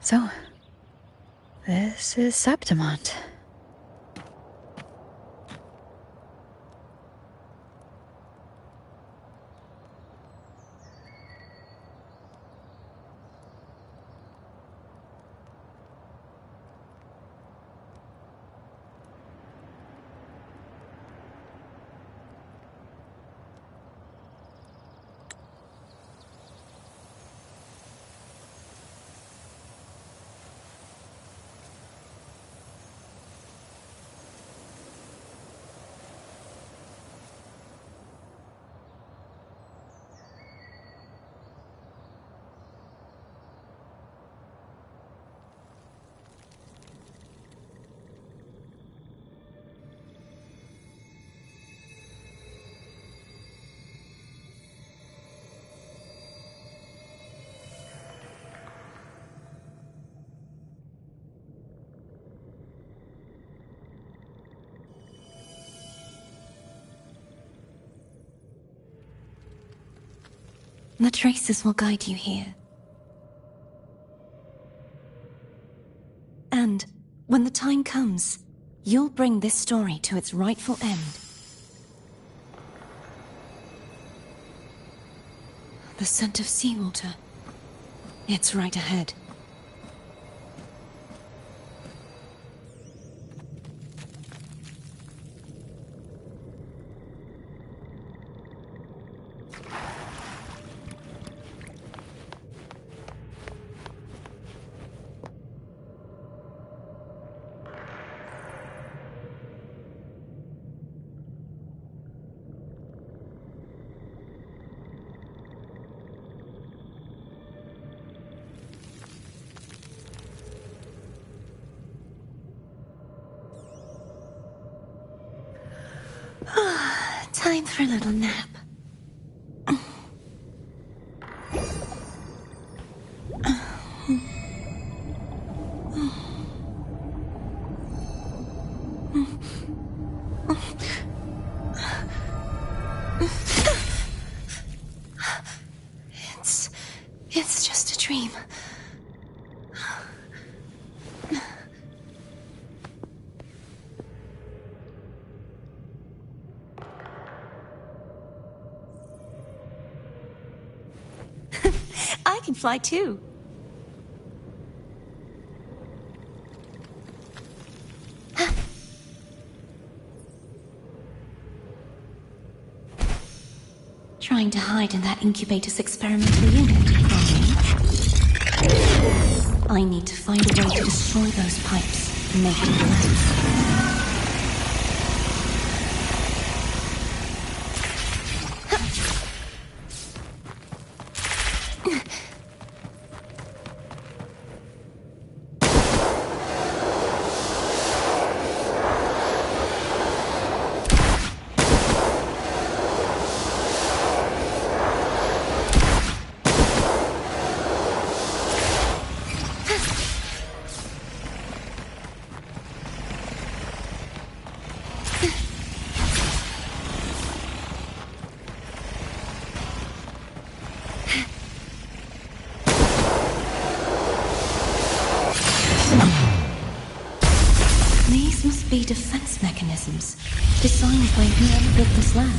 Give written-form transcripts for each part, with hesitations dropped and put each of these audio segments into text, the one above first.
So, this is Septimont. The traces will guide you here. And when the time comes, you'll bring this story to its rightful end. The scent of seawater. It's right ahead. Time for a little nap. It's just a dream. I can fly too. Trying to hide in that incubator's experimental unit, are you? I need to find a way to destroy those pipes and make it last. These must be defense mechanisms designed by whoever built this lab.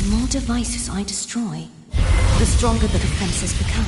The more devices I destroy, the stronger the defenses become.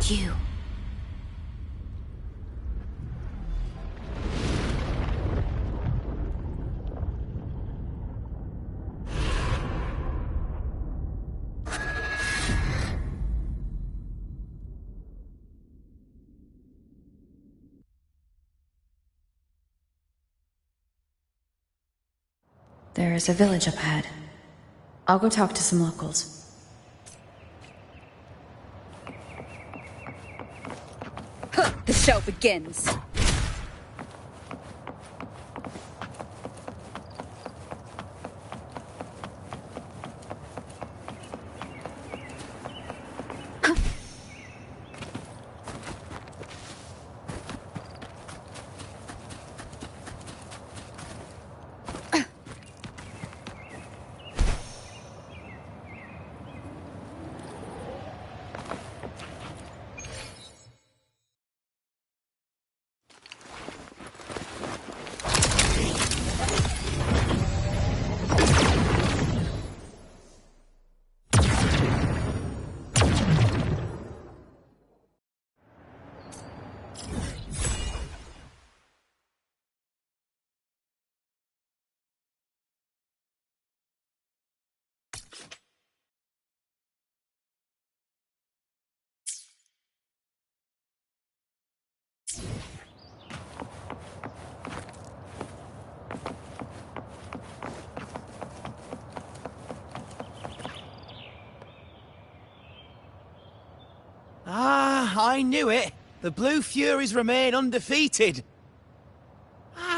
You. There is a village up ahead. I'll go talk to some locals. The show begins. I knew it. The Blue Furies remain undefeated.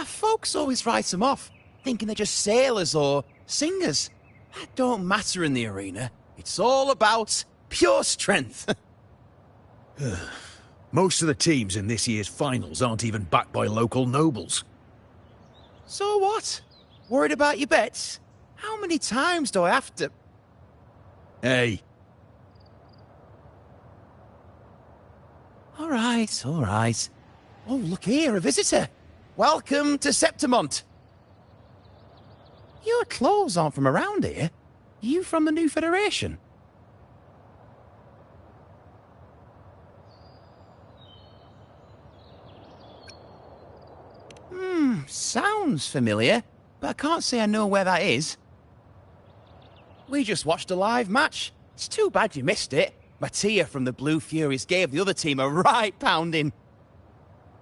Folks always write them off, thinking they're just sailors or singers. That don't matter in the arena. It's all about pure strength. Most of the teams in this year's finals aren't even backed by local nobles. So what? Worried about your bets? How many times do I have to... Hey. All right. Oh, look here, a visitor. Welcome to Septimont. Your clothes aren't from around here. You from the New Federation? Sounds familiar, but I can't say I know where that is. We just watched a live match. It's too bad you missed it. Mattia from the Blue Furies gave the other team a right pounding.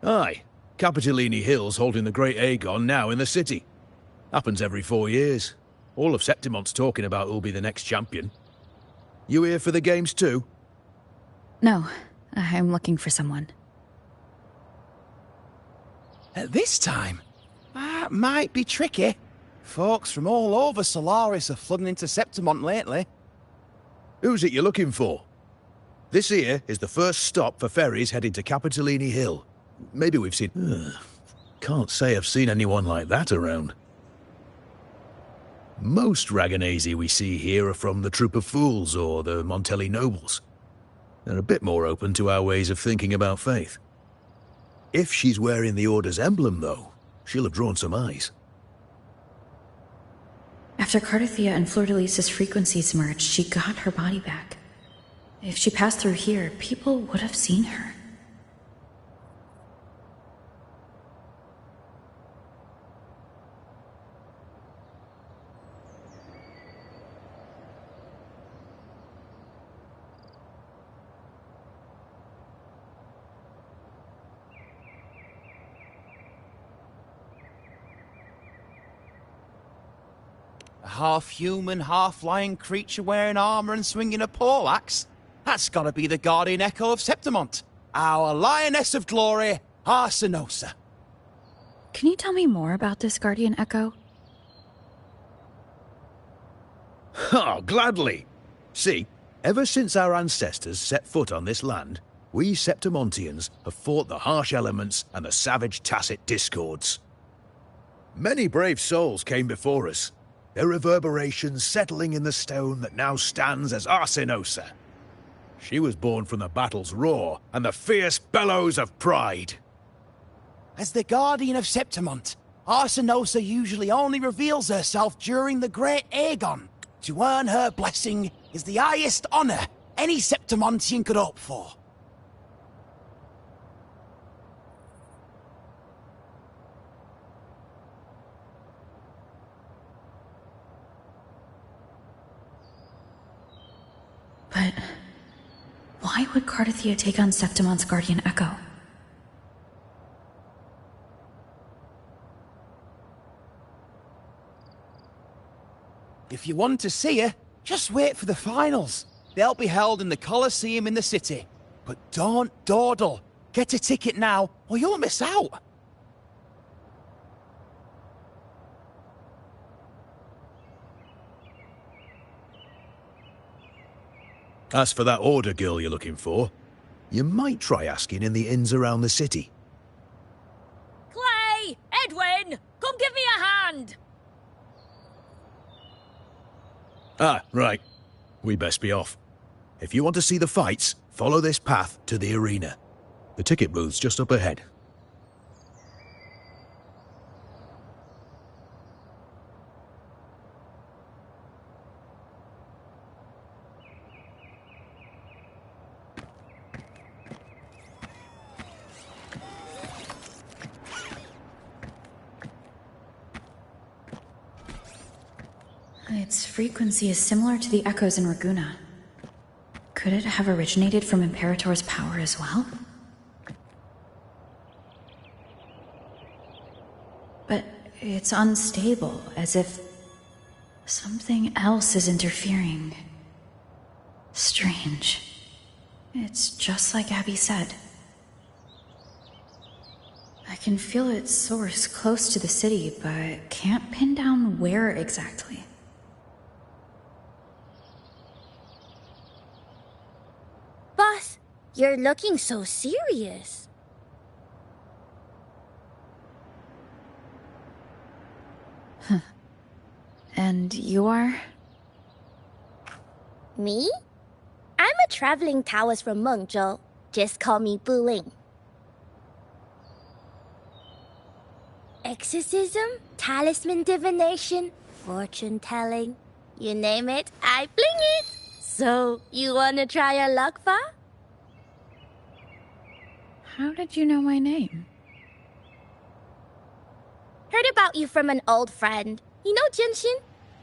Aye. Capitolini Hill's holding the Great Aegon now in the city. Happens every 4 years. All of Septimont's talking about who'll be the next champion. You here for the games too? No, I'm looking for someone. At this time? That might be tricky. Folks from all over Solaris are flooding into Septimont lately. Who's it you're looking for? This here is the first stop for ferries heading to Capitolini Hill. Maybe we've seen... Can't say I've seen anyone like that around. Most Raganazi we see here are from the Troop of Fools or the Montelli Nobles. They're a bit more open to our ways of thinking about faith. If she's wearing the Order's emblem, though, she'll have drawn some eyes. After Cardathia and Fleur-de-Lis's frequencies merged, she got her body back. If she passed through here, people would have seen her. A half-human, half-lion creature wearing armor and swinging a poleaxe? That's gotta be the Guardian Echo of Septimont. Our Lioness of Glory, Arsinosa. Can you tell me more about this Guardian Echo? Oh, gladly. See, ever since our ancestors set foot on this land, we Septimontians have fought the harsh elements and the savage tacit discords. Many brave souls came before us, their reverberations settling in the stone that now stands as Arsinosa. She was born from the battle's roar and the fierce bellows of pride. As the Guardian of Septimont, Arsinosa usually only reveals herself during the Great Aegon. To earn her blessing is the highest honor any Septimontian could hope for. But why would Cardathia take on Septimont's Guardian Echo? If you want to see her, just wait for the finals. They'll be held in the Colosseum in the city. But don't dawdle. Get a ticket now, or you'll miss out. As for that Order girl you're looking for, you might try asking in the inns around the city. Clay! Edwin! Come give me a hand! Ah, right. We best be off. If you want to see the fights, follow this path to the arena. The ticket booth's just up ahead. Its frequency is similar to the echoes in Raguna. Could it have originated from Imperator's power as well? But it's unstable, as if something else is interfering. Strange. It's just like Abby said. I can feel its source close to the city, but can't pin down where exactly. Boss, you're looking so serious. And you are? Me? I'm a traveling Taoist from Mengzhou. Just call me Buling. Exorcism, talisman divination, fortune telling. You name it, I bling it. So, you wanna try your luck, Fa? How did you know my name? Heard about you from an old friend. You know Jinshin?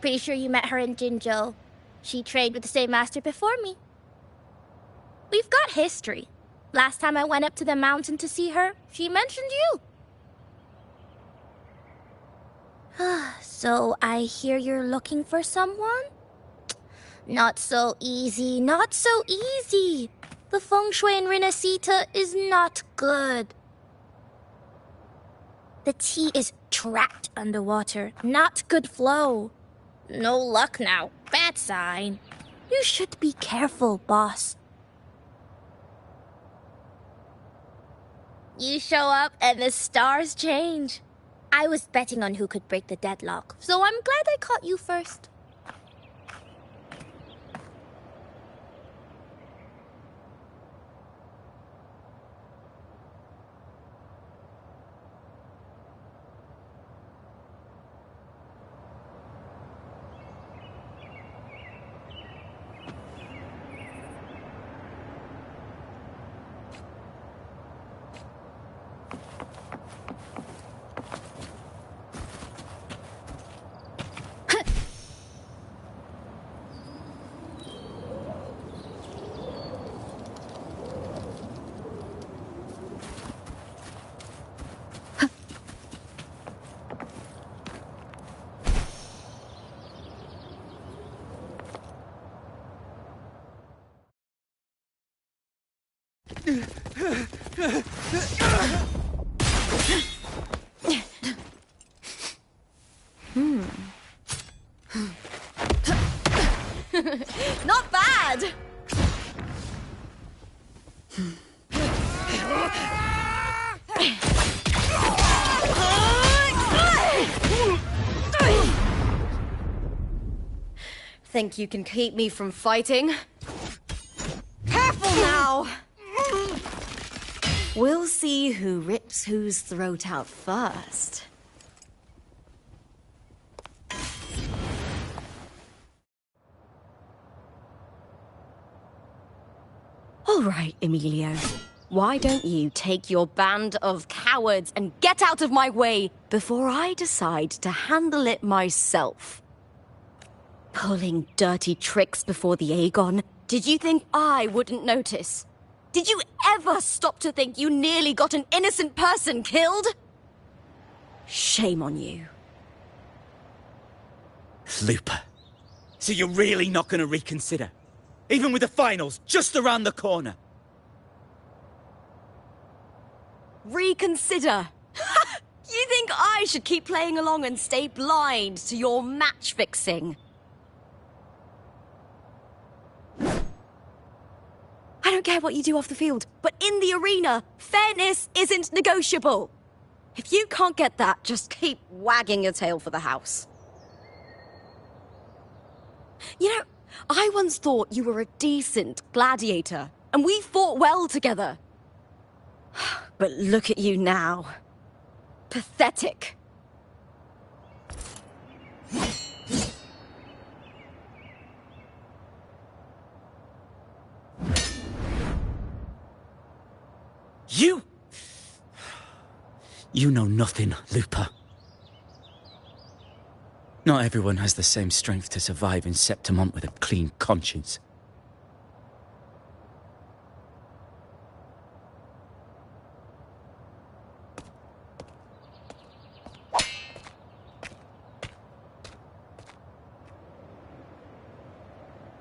Pretty sure you met her in Jinzhou. She trained with the same master before me. We've got history. Last time I went up to the mountain to see her, she mentioned you. So I hear you're looking for someone? Not so easy, not so easy. The feng shui in Renacita is not good. The tea is trapped underwater, not good flow. No luck now, bad sign. You should be careful, boss. You show up and the stars change. I was betting on who could break the deadlock, so I'm glad I caught you first. Not bad! Think you can keep me from fighting? Careful now! We'll see who rips whose throat out first. All right, Emilio. Why don't you take your band of cowards and get out of my way before I decide to handle it myself? Pulling dirty tricks before the Aegon? Did you think I wouldn't notice? Did you ever stop to think you nearly got an innocent person killed? Shame on you. Looper. So you're really not going to reconsider? Even with the finals just around the corner? Reconsider? You think I should keep playing along and stay blind to your match fixing? I don't care what you do off the field, but in the arena, fairness isn't negotiable. If you can't get that, just keep wagging your tail for the house. You know, I once thought you were a decent gladiator, and we fought well together. But look at you now. Pathetic. You know nothing, Looper. Not everyone has the same strength to survive in Septimont with a clean conscience.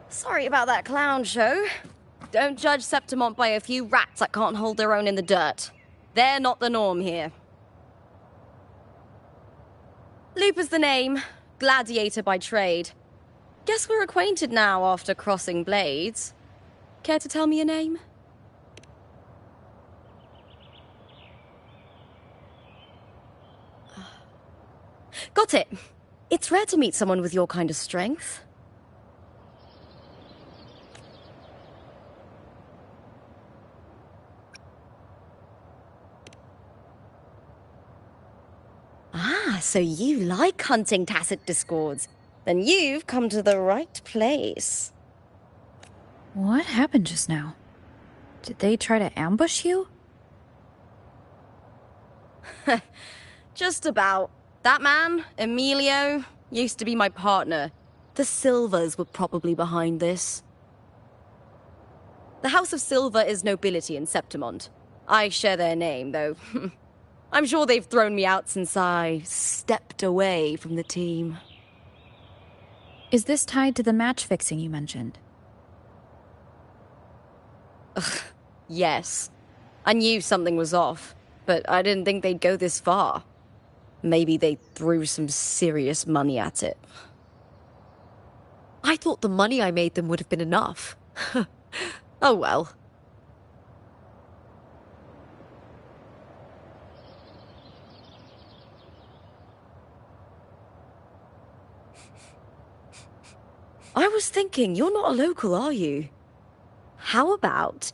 Sorry about that clown show. Don't judge Septimont by a few rats that can't hold their own in the dirt. They're not the norm here. Looper's the name. Gladiator by trade. Guess we're acquainted now after crossing blades. Care to tell me your name? Got it. It's rare to meet someone with your kind of strength. Ah, so you like hunting tacit discords. Then you've come to the right place. What happened just now? Did they try to ambush you? Just about. That man, Emilio, used to be my partner. The Silvers were probably behind this. The House of Silver is nobility in Septimont. I share their name, though. I'm sure they've thrown me out since I stepped away from the team. Is this tied to the match fixing you mentioned? Yes. I knew something was off, but I didn't think they'd go this far. Maybe they threw some serious money at it. I thought the money I made them would have been enough. Oh well. I was thinking, you're not a local, are you? How about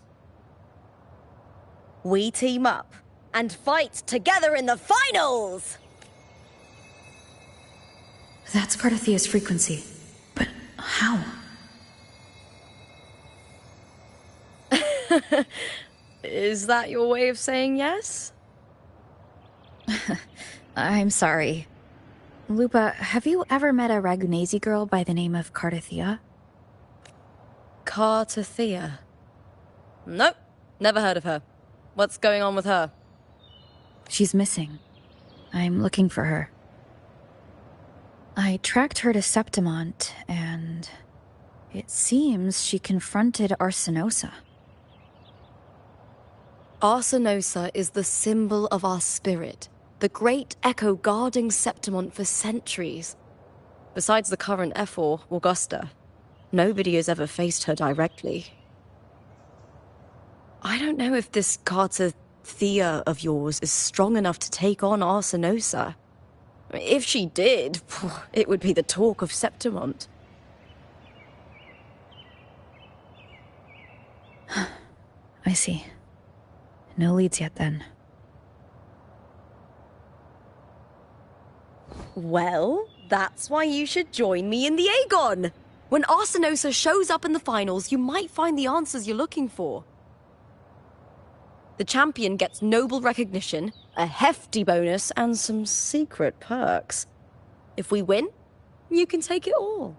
we team up and fight together in the finals? That's part of Thea's frequency. But how? Is that your way of saying yes? I'm sorry. Lupa, have you ever met a Ragunesi girl by the name of Cartathea? Cartathea? Nope, never heard of her. What's going on with her? She's missing. I'm looking for her. I tracked her to Septimont, and it seems she confronted Arsenosa. Arsenosa is the symbol of our spirit, the great echo guarding Septimont for centuries. Besides the current Ephor, Augusta, nobody has ever faced her directly. I don't know if this Cartathea of yours is strong enough to take on Arsenosa. If she did, it would be the talk of Septimont. I see. No leads yet, then. Well, that's why you should join me in the Aegon! When Arsenosa shows up in the finals, you might find the answers you're looking for. The champion gets noble recognition, a hefty bonus, and some secret perks. If we win, you can take it all.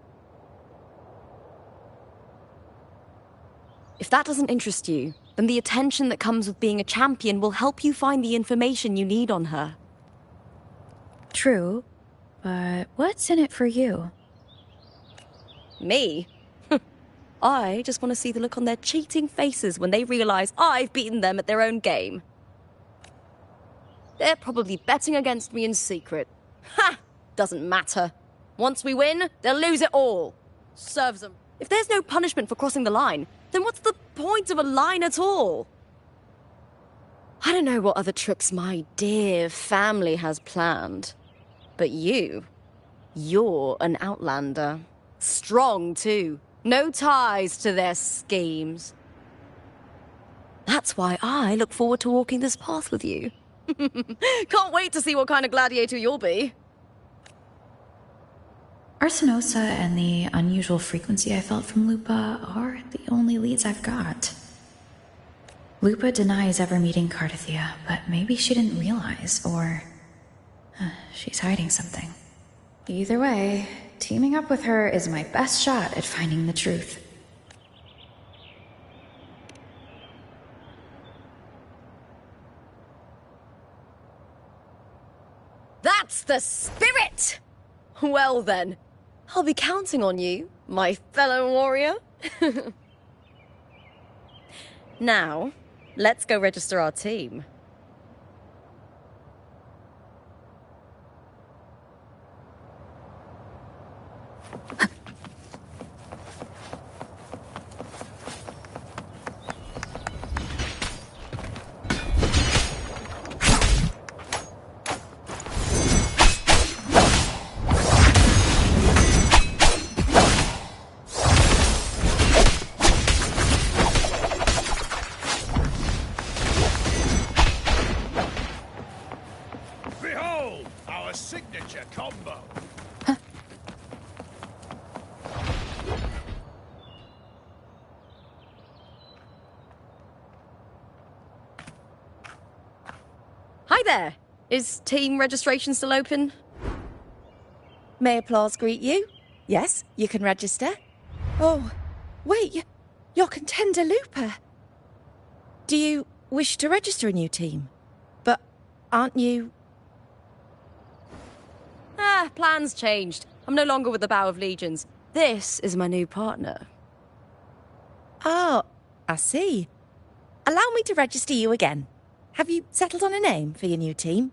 If that doesn't interest you, then the attention that comes with being a champion will help you find the information you need on her. True, but what's in it for you? Me? I just want to see the look on their cheating faces when they realize I've beaten them at their own game. They're probably betting against me in secret. Ha! Doesn't matter. Once we win, they'll lose it all. Serves them. If there's no punishment for crossing the line, then what's the point of a line at all? I don't know what other tricks my dear family has planned. But you're an outlander. Strong, too. No ties to their schemes. That's why I look forward to walking this path with you. Can't wait to see what kind of gladiator you'll be. Arsenosa and the unusual frequency I felt from Lupa are the only leads I've got. Lupa denies ever meeting Cartathea, but maybe she didn't realize, or she's hiding something. Either way, teaming up with her is my best shot at finding the truth. That's the spirit! Well then, I'll be counting on you, my fellow warrior. Now, let's go register our team. Behold, our signature combo. Hi there! Is team registration still open? May applause greet you? Yes, you can register. Oh, wait, you're Contender Looper. Do you wish to register a new team? But aren't you... Plans changed. I'm no longer with the Bow of Legions. This is my new partner. Oh, I see. Allow me to register you again. Have you settled on a name for your new team?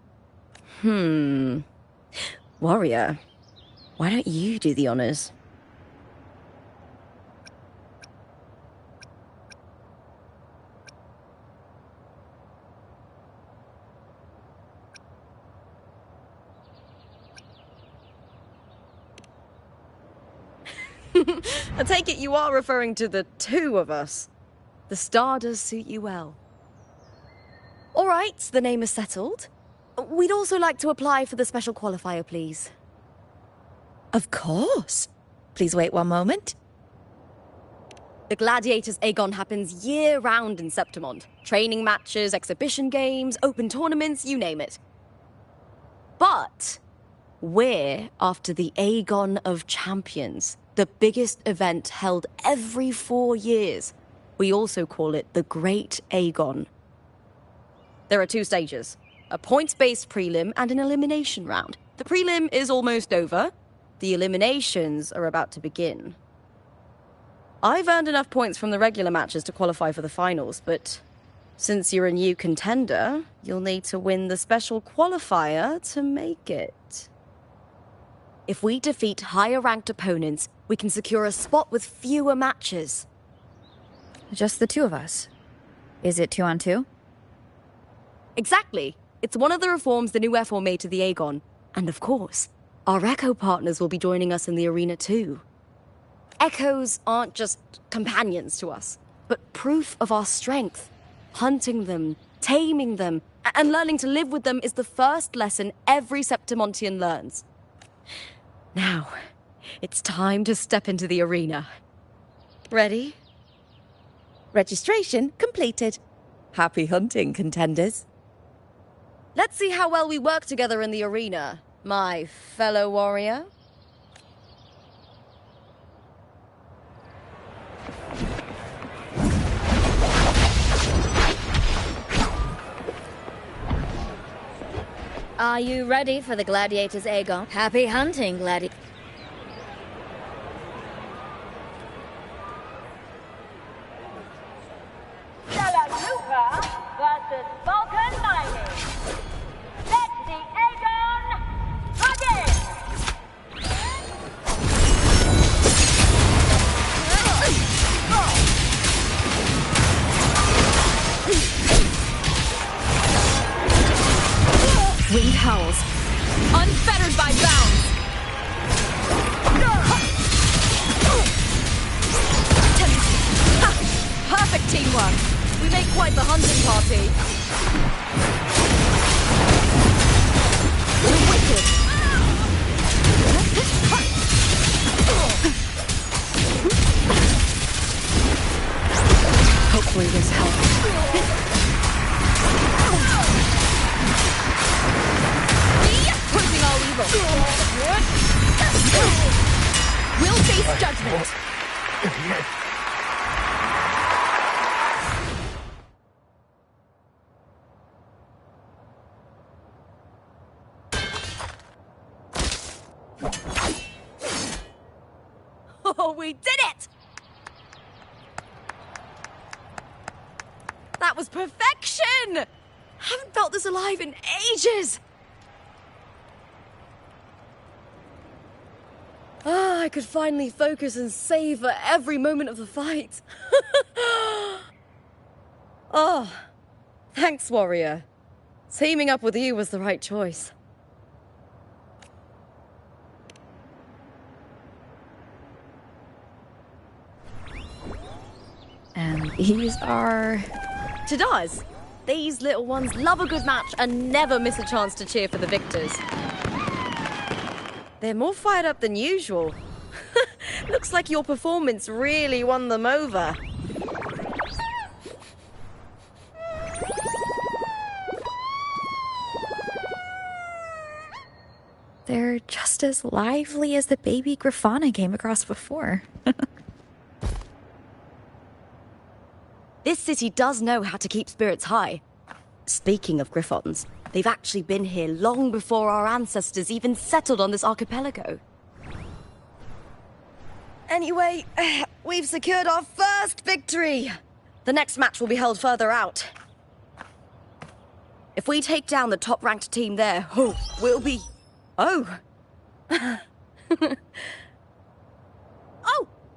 Warrior, why don't you do the honors? I take it you are referring to the two of us. The star does suit you well. All right, the name is settled. We'd also like to apply for the special qualifier, please. Of course. Please wait one moment. The Gladiators Aegon happens year-round in Septimond. Training matches, exhibition games, open tournaments, you name it. But we're after the Aegon of Champions, the biggest event held every 4 years. We also call it the Great Aegon. There are 2 stages, a points-based prelim and an elimination round. The prelim is almost over. The eliminations are about to begin. I've earned enough points from the regular matches to qualify for the finals, but since you're a new contender, you'll need to win the special qualifier to make it. If we defeat higher-ranked opponents, we can secure a spot with fewer matches. Just the 2 of us. Is it 2 on 2? Exactly. It's one of the reforms the new F4 made to the Aegon. And of course, our Echo partners will be joining us in the arena too. Echoes aren't just companions to us, but proof of our strength. Hunting them, taming them, and learning to live with them is the first lesson every Septimontian learns. Now, it's time to step into the arena. Ready? Registration completed. Happy hunting, contenders. Let's see how well we work together in the arena, my fellow warrior. Are you ready for the Gladiators Aegon? Happy hunting, Gladiator. Lupa versus Vulcan Mining. Let the Aegon begin! Wind howls, unfettered by bounds. Perfect teamwork. We make quite the hunting party. You're wicked. Hopefully this helps. Purging all evil. We'll face judgment. Oh, we did it! That was perfection! Haven't felt this alive in ages! Ah, I could finally focus and savor every moment of the fight. Oh, thanks, warrior. Teaming up with you was the right choice. And these are... Tadars. These little ones love a good match and never miss a chance to cheer for the victors. They're more fired up than usual. Looks like your performance really won them over. They're just as lively as the baby Grafana came across before. This city does know how to keep spirits high. Speaking of Griffons, they've actually been here long before our ancestors even settled on this archipelago. Anyway, we've secured our first victory. The next match will be held further out. If we take down the top-ranked team there, we'll be... Oh. Oh!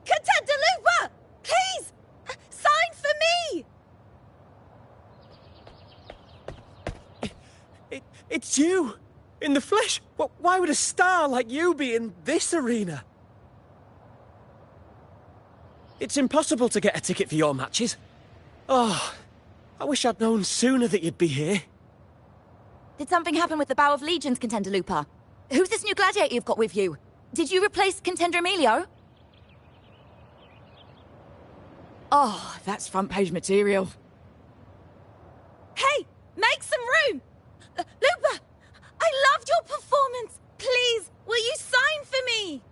Contender Lupa! Please! Sign for me! It's you! In the flesh! Why would a star like you be in this arena? It's impossible to get a ticket for your matches. Oh, I wish I'd known sooner that you'd be here. Did something happen with the Bow of Legions, Contender Lupa? Who's this new gladiator you've got with you? Did you replace Contender Emilio? Oh, that's front page material. Hey, make some room! Lupa, I loved your performance. Please, will you sign for me?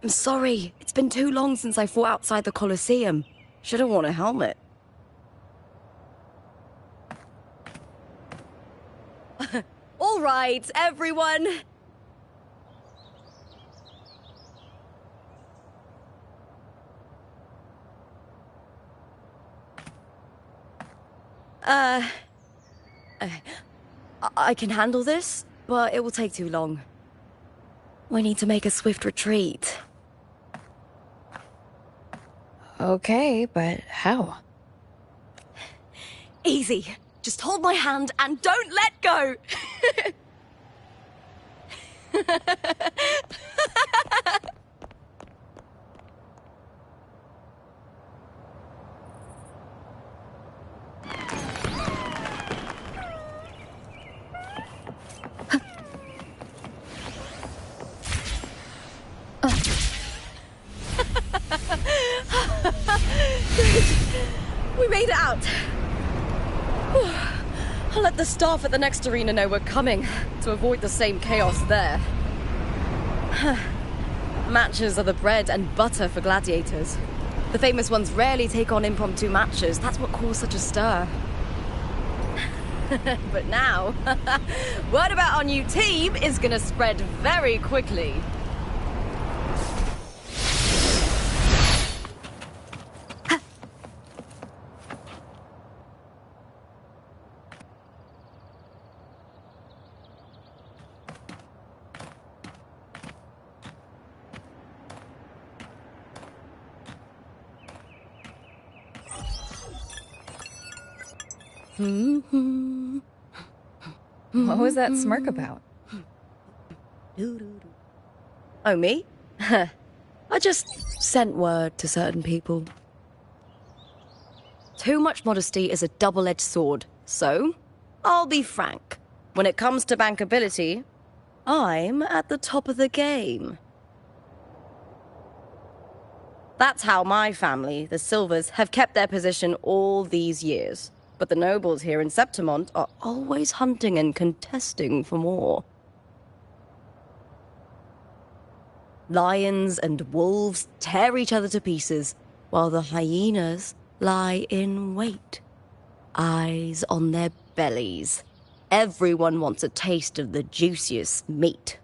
I'm sorry. It's been too long since I fought outside the Colosseum. Should have worn a helmet. All right, everyone. I can handle this, but it will take too long. We need to make a swift retreat. Okay, but how? Easy. Just hold my hand and don't let go! We made it out! I'll let the staff at the next arena know we're coming, to avoid the same chaos there. Matches are the bread and butter for gladiators. The famous ones rarely take on impromptu matches. That's what caused such a stir. But now, word about our new team is gonna spread very quickly. What was that smirk about? Oh, me? I just sent word to certain people. Too much modesty is a double-edged sword, so I'll be frank. When it comes to bankability, I'm at the top of the game. That's how my family, the Silvers, have kept their position all these years. But the nobles here in Septimont are always hunting and contesting for more. Lions and wolves tear each other to pieces, while the hyenas lie in wait, eyes on their bellies. Everyone wants a taste of the juiciest meat.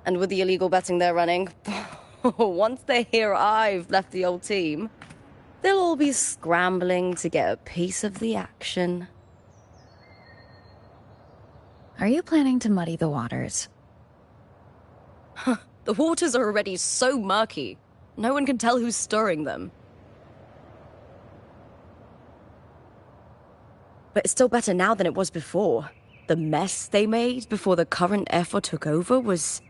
And with the illegal betting they're running, once they hear I've left the old team, they'll all be scrambling to get a piece of the action. Are you planning to muddy the waters? The waters are already so murky, no one can tell who's stirring them. But it's still better now than it was before. The mess they made before the current effort took over was...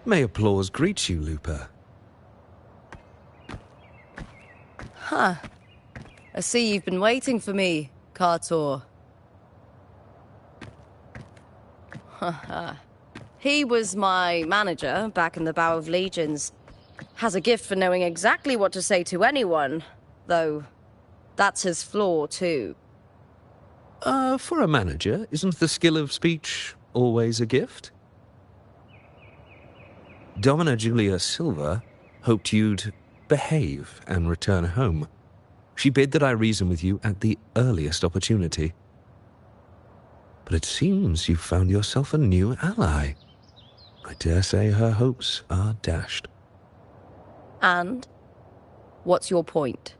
May applause greet you, Lupa. Huh. I see you've been waiting for me, Kartor. He was my manager back in the Bow of Legions. Has a gift for knowing exactly what to say to anyone, though that's his flaw too. For a manager, isn't the skill of speech always a gift? Domina Julia Silva hoped you'd behave and return home. She bid that I reason with you at the earliest opportunity. But it seems you've found yourself a new ally. I dare say her hopes are dashed. And? What's your point?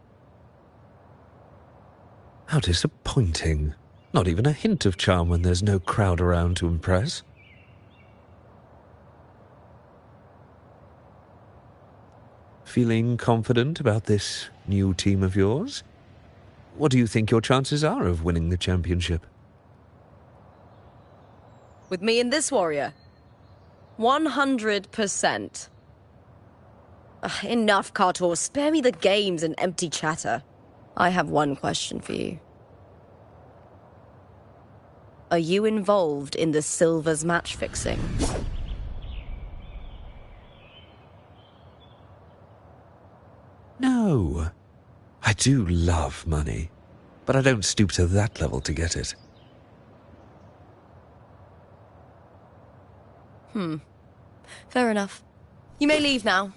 How disappointing. Not even a hint of charm when there's no crowd around to impress. Feeling confident about this new team of yours? What do you think your chances are of winning the championship? With me and this warrior? 100%. Enough, Kartor. Spare me the games and empty chatter. I have one question for you. Are you involved in the Silver's match fixing? No. I do love money, but I don't stoop to that level to get it. Fair enough. You may leave now.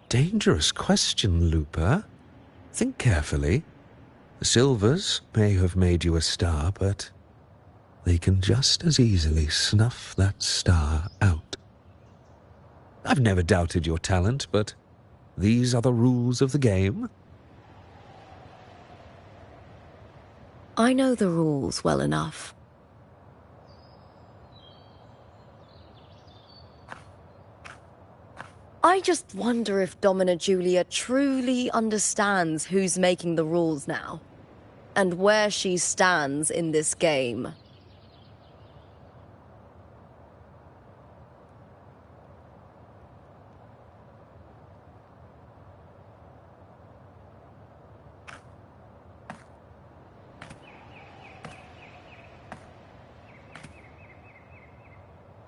Dangerous question, Lupa. Think carefully. The Silvers may have made you a star, but they can just as easily snuff that star out. I've never doubted your talent, but these are the rules of the game. I know the rules well enough. I just wonder if Domina Julia truly understands who's making the rules now, and where she stands in this game.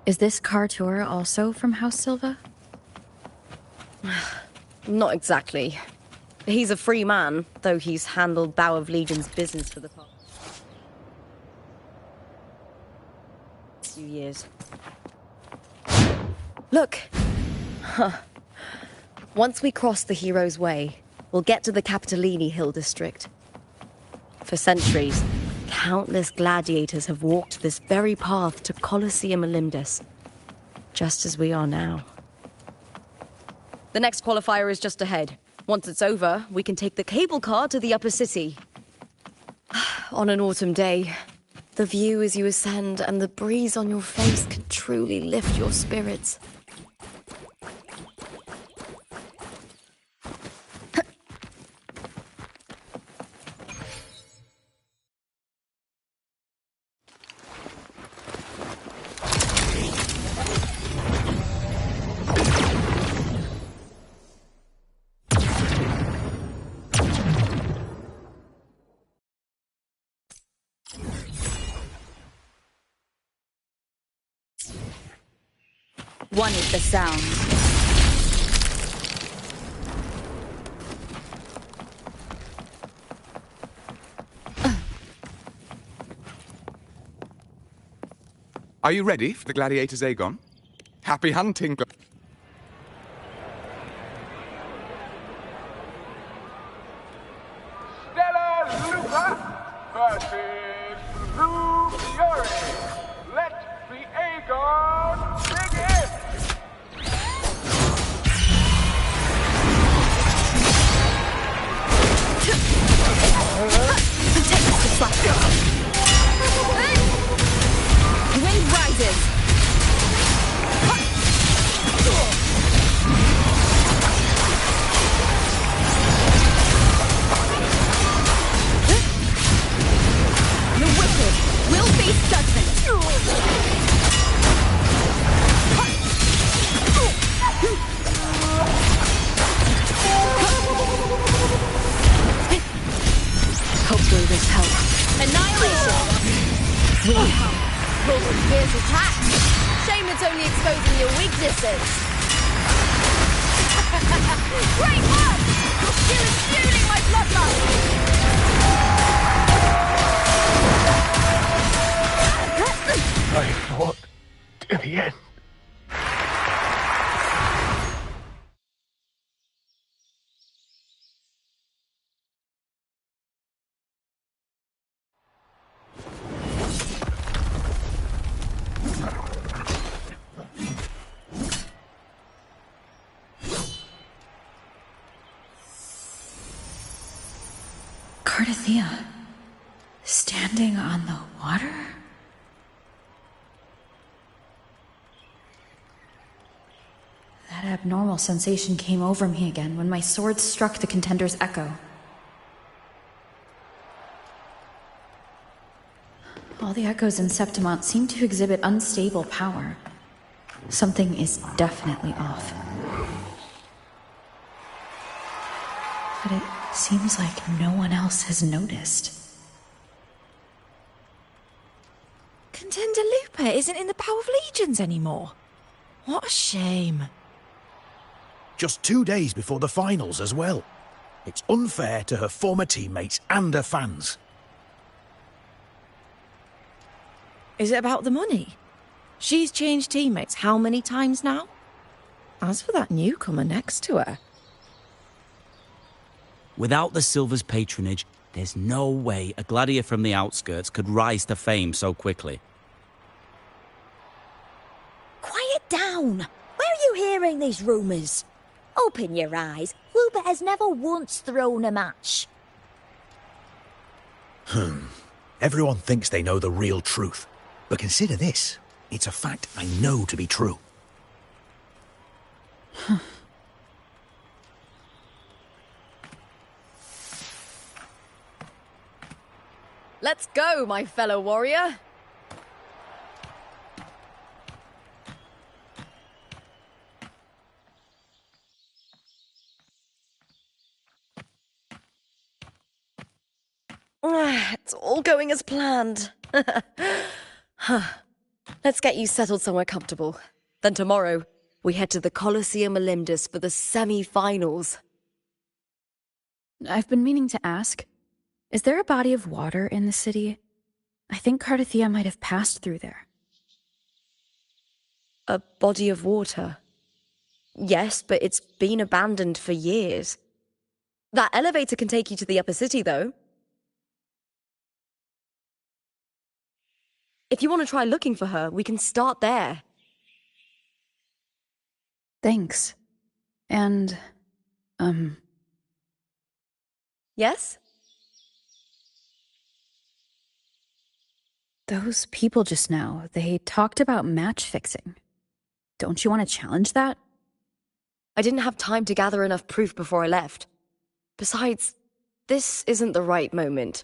Is this Kartor also from House Silva? Not exactly. He's a free man, though he's handled Bow of Legion's business for the past few years. Look! Once we cross the Hero's Way, we'll get to the Capitolini Hill district. For centuries, countless gladiators have walked this very path to Colosseum Olympus, just as we are now. The next qualifier is just ahead. Once it's over, we can take the cable car to the upper city. On an autumn day, the view as you ascend and the breeze on your face can truly lift your spirits. One is the sound. Are you ready for the gladiator's Aegon? Happy hunting. Stella Lupa versus Blue Fury. Let the Aegon begin! Take this to flash. Wind rises. The wicked will face judgment. Hopefully this helps. Annihilation. Will here's attack. Shame it's only exposing your weaknesses. Great work! Your skill is fueling my bloodlust. I fought to the end. Cardathea, standing on the water? That abnormal sensation came over me again when my sword struck the contender's echo. All the echoes in Septimont seem to exhibit unstable power. Something is definitely off. But it seems like no one else has noticed. Contender Lupa isn't in the Bow of Legions anymore. What a shame. Just 2 days before the finals as well. It's unfair to her former teammates and her fans. Is it about the money? She's changed teammates how many times now? As for that newcomer next to her... Without the Silver's patronage, there's no way a gladiator from the outskirts could rise to fame so quickly. Quiet down! Where are you hearing these rumours? Open your eyes. Lupa has never once thrown a match. Everyone thinks they know the real truth. But consider this. It's a fact I know to be true. Let's go, my fellow warrior. It's all going as planned. Let's get you settled somewhere comfortable. Then tomorrow, we head to the Colosseum Olympus for the semi-finals. I've been meaning to ask, is there a body of water in the city? I think Cardathea might have passed through there. A body of water? Yes, but it's been abandoned for years. That elevator can take you to the upper city, though. If you want to try looking for her, we can start there. Thanks. And, Yes? Those people just now, they talked about match fixing. Don't you want to challenge that? I didn't have time to gather enough proof before I left. Besides, this isn't the right moment.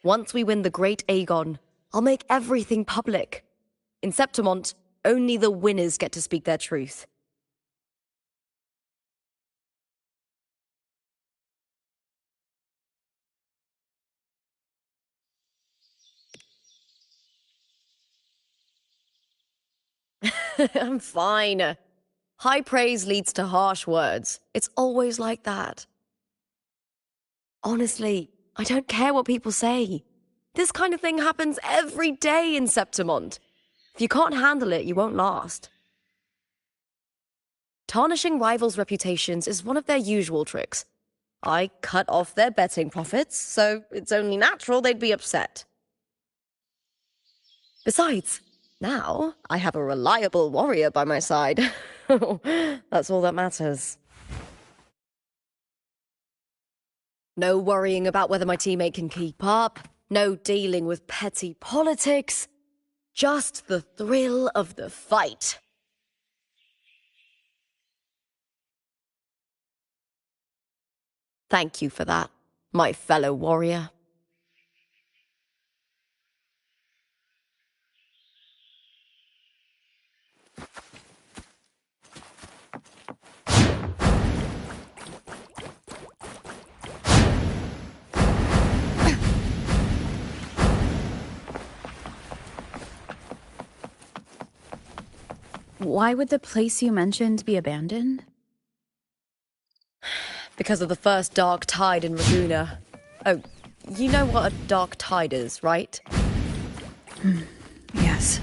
Once we win the Great Aegon, I'll make everything public. In Septimont, only the winners get to speak their truth. I'm fine. High praise leads to harsh words. It's always like that. Honestly, I don't care what people say. This kind of thing happens every day in Septimont. If you can't handle it, you won't last. Tarnishing rivals' reputations is one of their usual tricks. I cut off their betting profits, so it's only natural they'd be upset. Besides, now I have a reliable warrior by my side. That's all that matters. No worrying about whether my teammate can keep up. No dealing with petty politics. Just the thrill of the fight. Thank you for that, my fellow warrior. Why would the place you mentioned be abandoned? Because of the first dark tide in Ragusa. Oh, you know what a dark tide is, right? Yes.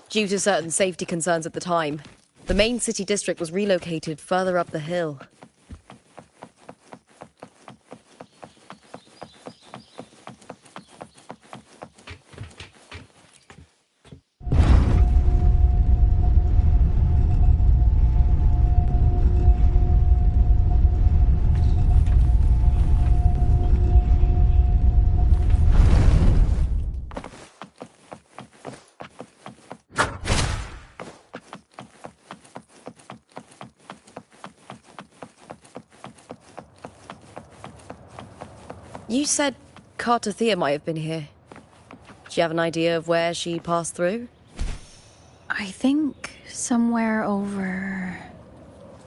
Due to certain safety concerns at the time, the main city district was relocated further up the hill. You said Cartothea might have been here. Do you have an idea of where she passed through? I think somewhere over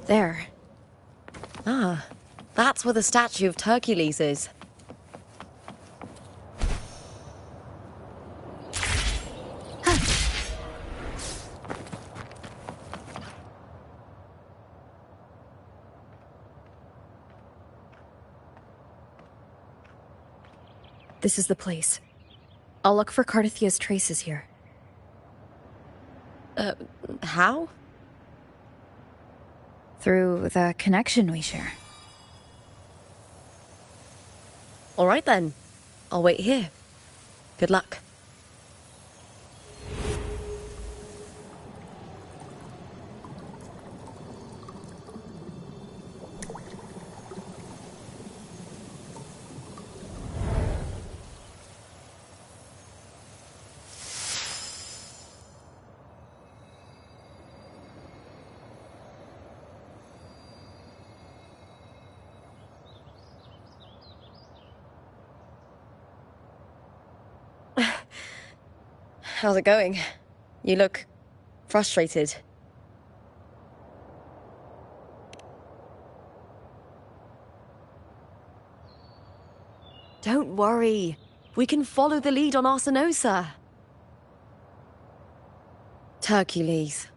there. Ah, that's where the statue of Hercules is. This is the place. I'll look for Cartothea's traces here. How? Through the connection we share. All right then. I'll wait here. Good luck. How's it going? You look frustrated. Don't worry. We can follow the lead on Arsinosa. Hercules.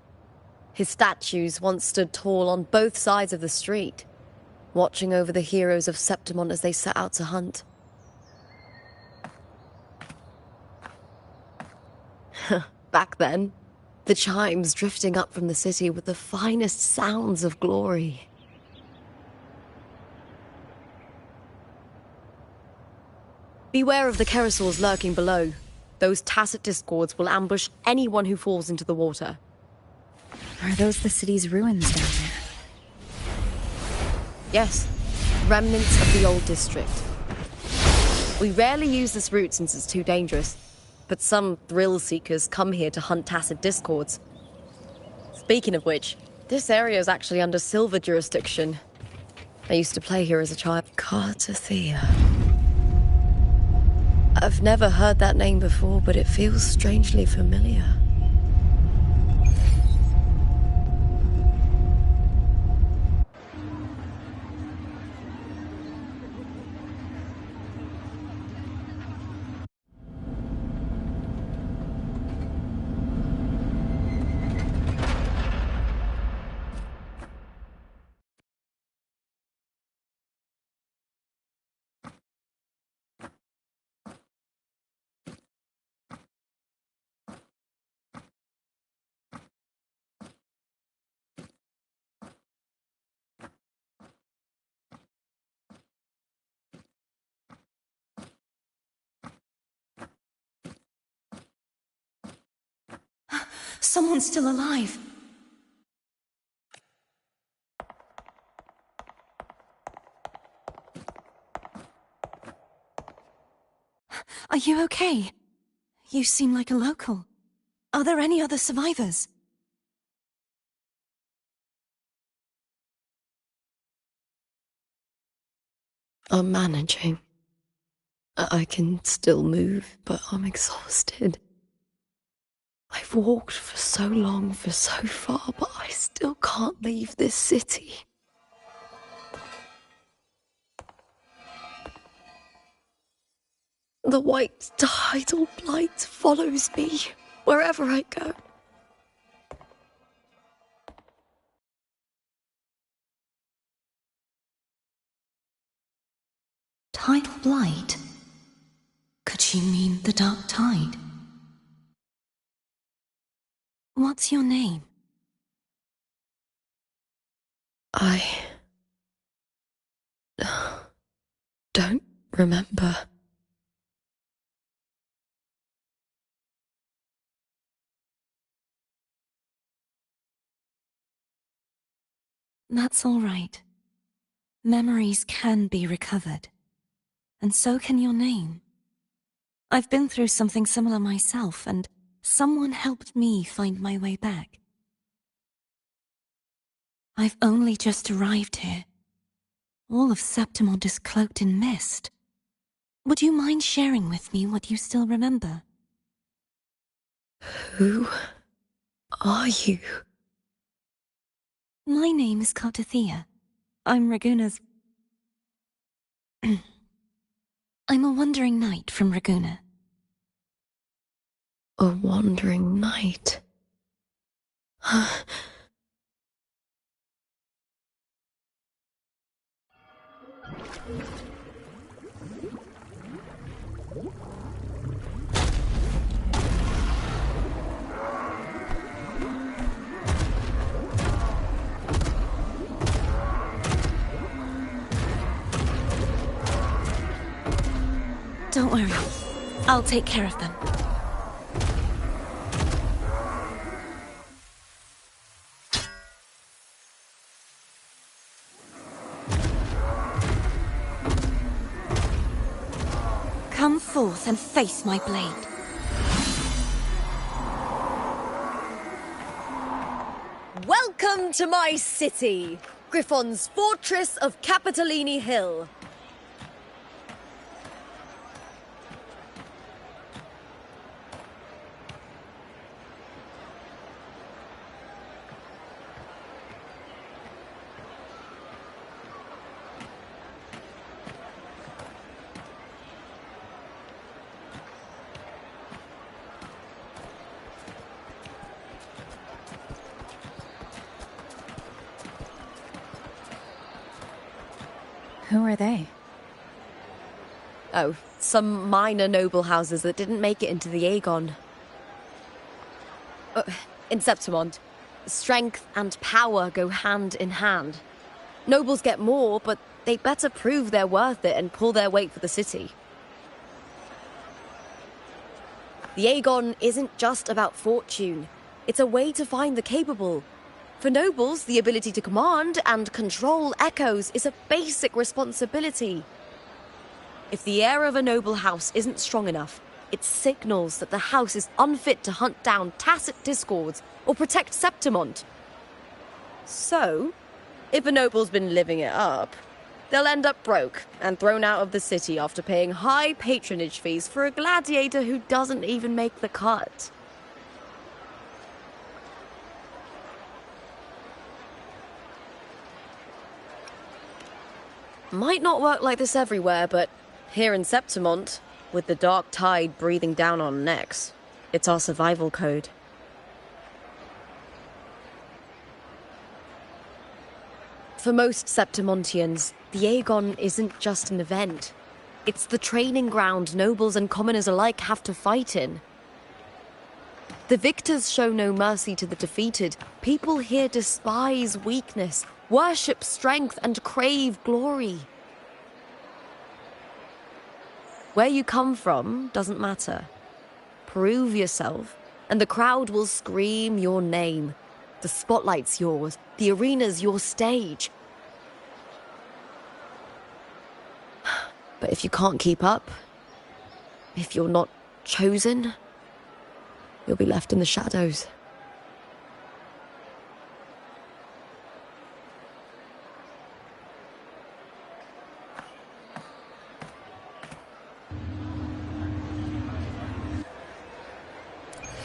His statues once stood tall on both sides of the street, watching over the heroes of Septimon as they set out to hunt. Back then, the chimes drifting up from the city were the finest sounds of glory. Beware of the Kerosaurs lurking below. Those tacit discords will ambush anyone who falls into the water. Are those the city's ruins down there? Yes, remnants of the old district. We rarely use this route since it's too dangerous, but some thrill-seekers come here to hunt tacit discords. Speaking of which, this area is actually under Silver jurisdiction. I used to play here as a child. Cartothea. I've never heard that name before, but it feels strangely familiar. Someone's still alive. Are you okay? You seem like a local. Are there any other survivors? I'm managing. I can still move, but I'm exhausted. I've walked for so long, for so far, but I still can't leave this city. The white tidal blight follows me wherever I go. Tidal blight? Could she mean the dark tide? What's your name? I don't remember. That's all right. Memories can be recovered. And so can your name. I've been through something similar myself, and someone helped me find my way back. I've only just arrived here. All of Septimon is cloaked in mist. Would you mind sharing with me what you still remember? Who are you? My name is Cartithia. I'm Raguna's... I'm a wandering knight from Raguna. A wandering knight. Don't worry. I'll take care of them. Come forth and face my blade. Welcome to my city, Griffon's fortress of Capitolini Hill. Who are they? Oh, some minor noble houses that didn't make it into the Aegon. In Septimont, strength and power go hand in hand. Nobles get more, but they better prove they're worth it and pull their weight for the city. The Aegon isn't just about fortune. It's a way to find the capable. For nobles, the ability to command and control echoes is a basic responsibility. If the heir of a noble house isn't strong enough, it signals that the house is unfit to hunt down tacit discords or protect Septimont. So, if a noble's been living it up, they'll end up broke and thrown out of the city after paying high patronage fees for a gladiator who doesn't even make the cut. Might not work like this everywhere, but here in Septimont, with the dark tide breathing down on necks, it's our survival code. For most Septimontians, the Aegon isn't just an event. It's the training ground nobles and commoners alike have to fight in. The victors show no mercy to the defeated. People here despise weakness, worship strength, and crave glory. Where you come from doesn't matter. Prove yourself, and the crowd will scream your name. The spotlight's yours, the arena's your stage. But if you can't keep up, if you're not chosen, you'll be left in the shadows.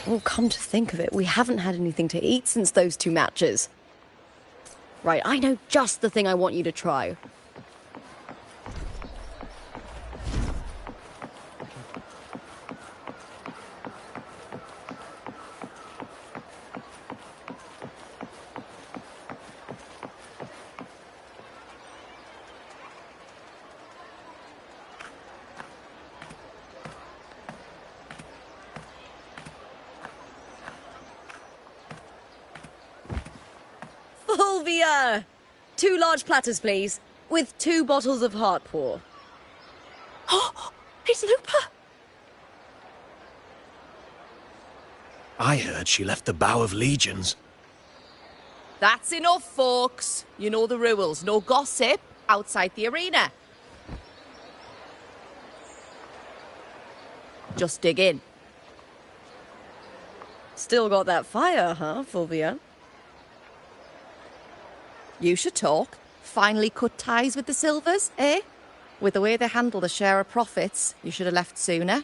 Well, come to think of it, we haven't had anything to eat since those 2 matches. Right, I know just the thing I want you to try. Fulvia! 2 large platters, please, with 2 bottles of Heartpour. Oh, it's Lupa! I heard she left the Bow of Legions. That's enough, folks. You know the rules. No gossip outside the arena. Just dig in. Still got that fire, huh, Fulvia? You should talk. Finally cut ties with the Silvers, eh? With the way they handle the share of profits, you should have left sooner.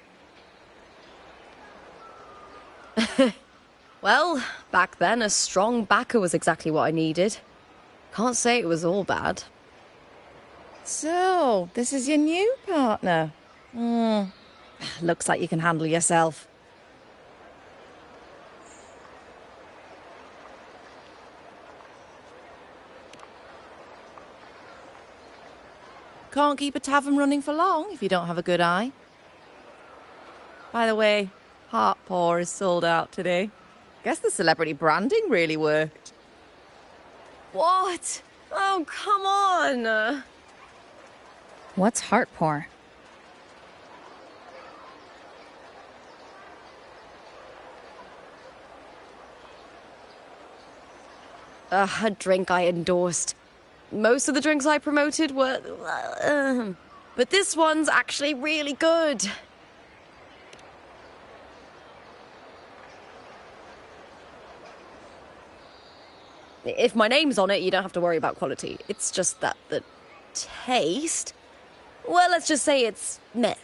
Well, back then, a strong backer was exactly what I needed. Can't say it was all bad. So, this is your new partner. Looks like you can handle yourself. Can't keep a tavern running for long if you don't have a good eye. By the way, Heart Paw is sold out today. Guess the celebrity branding really worked. What? Oh, come on! What's heart pour? A drink I endorsed. Most of the drinks I promoted were... but this one's actually really good. If my name's on it, you don't have to worry about quality. It's just that the taste... Well, let's just say it's meh.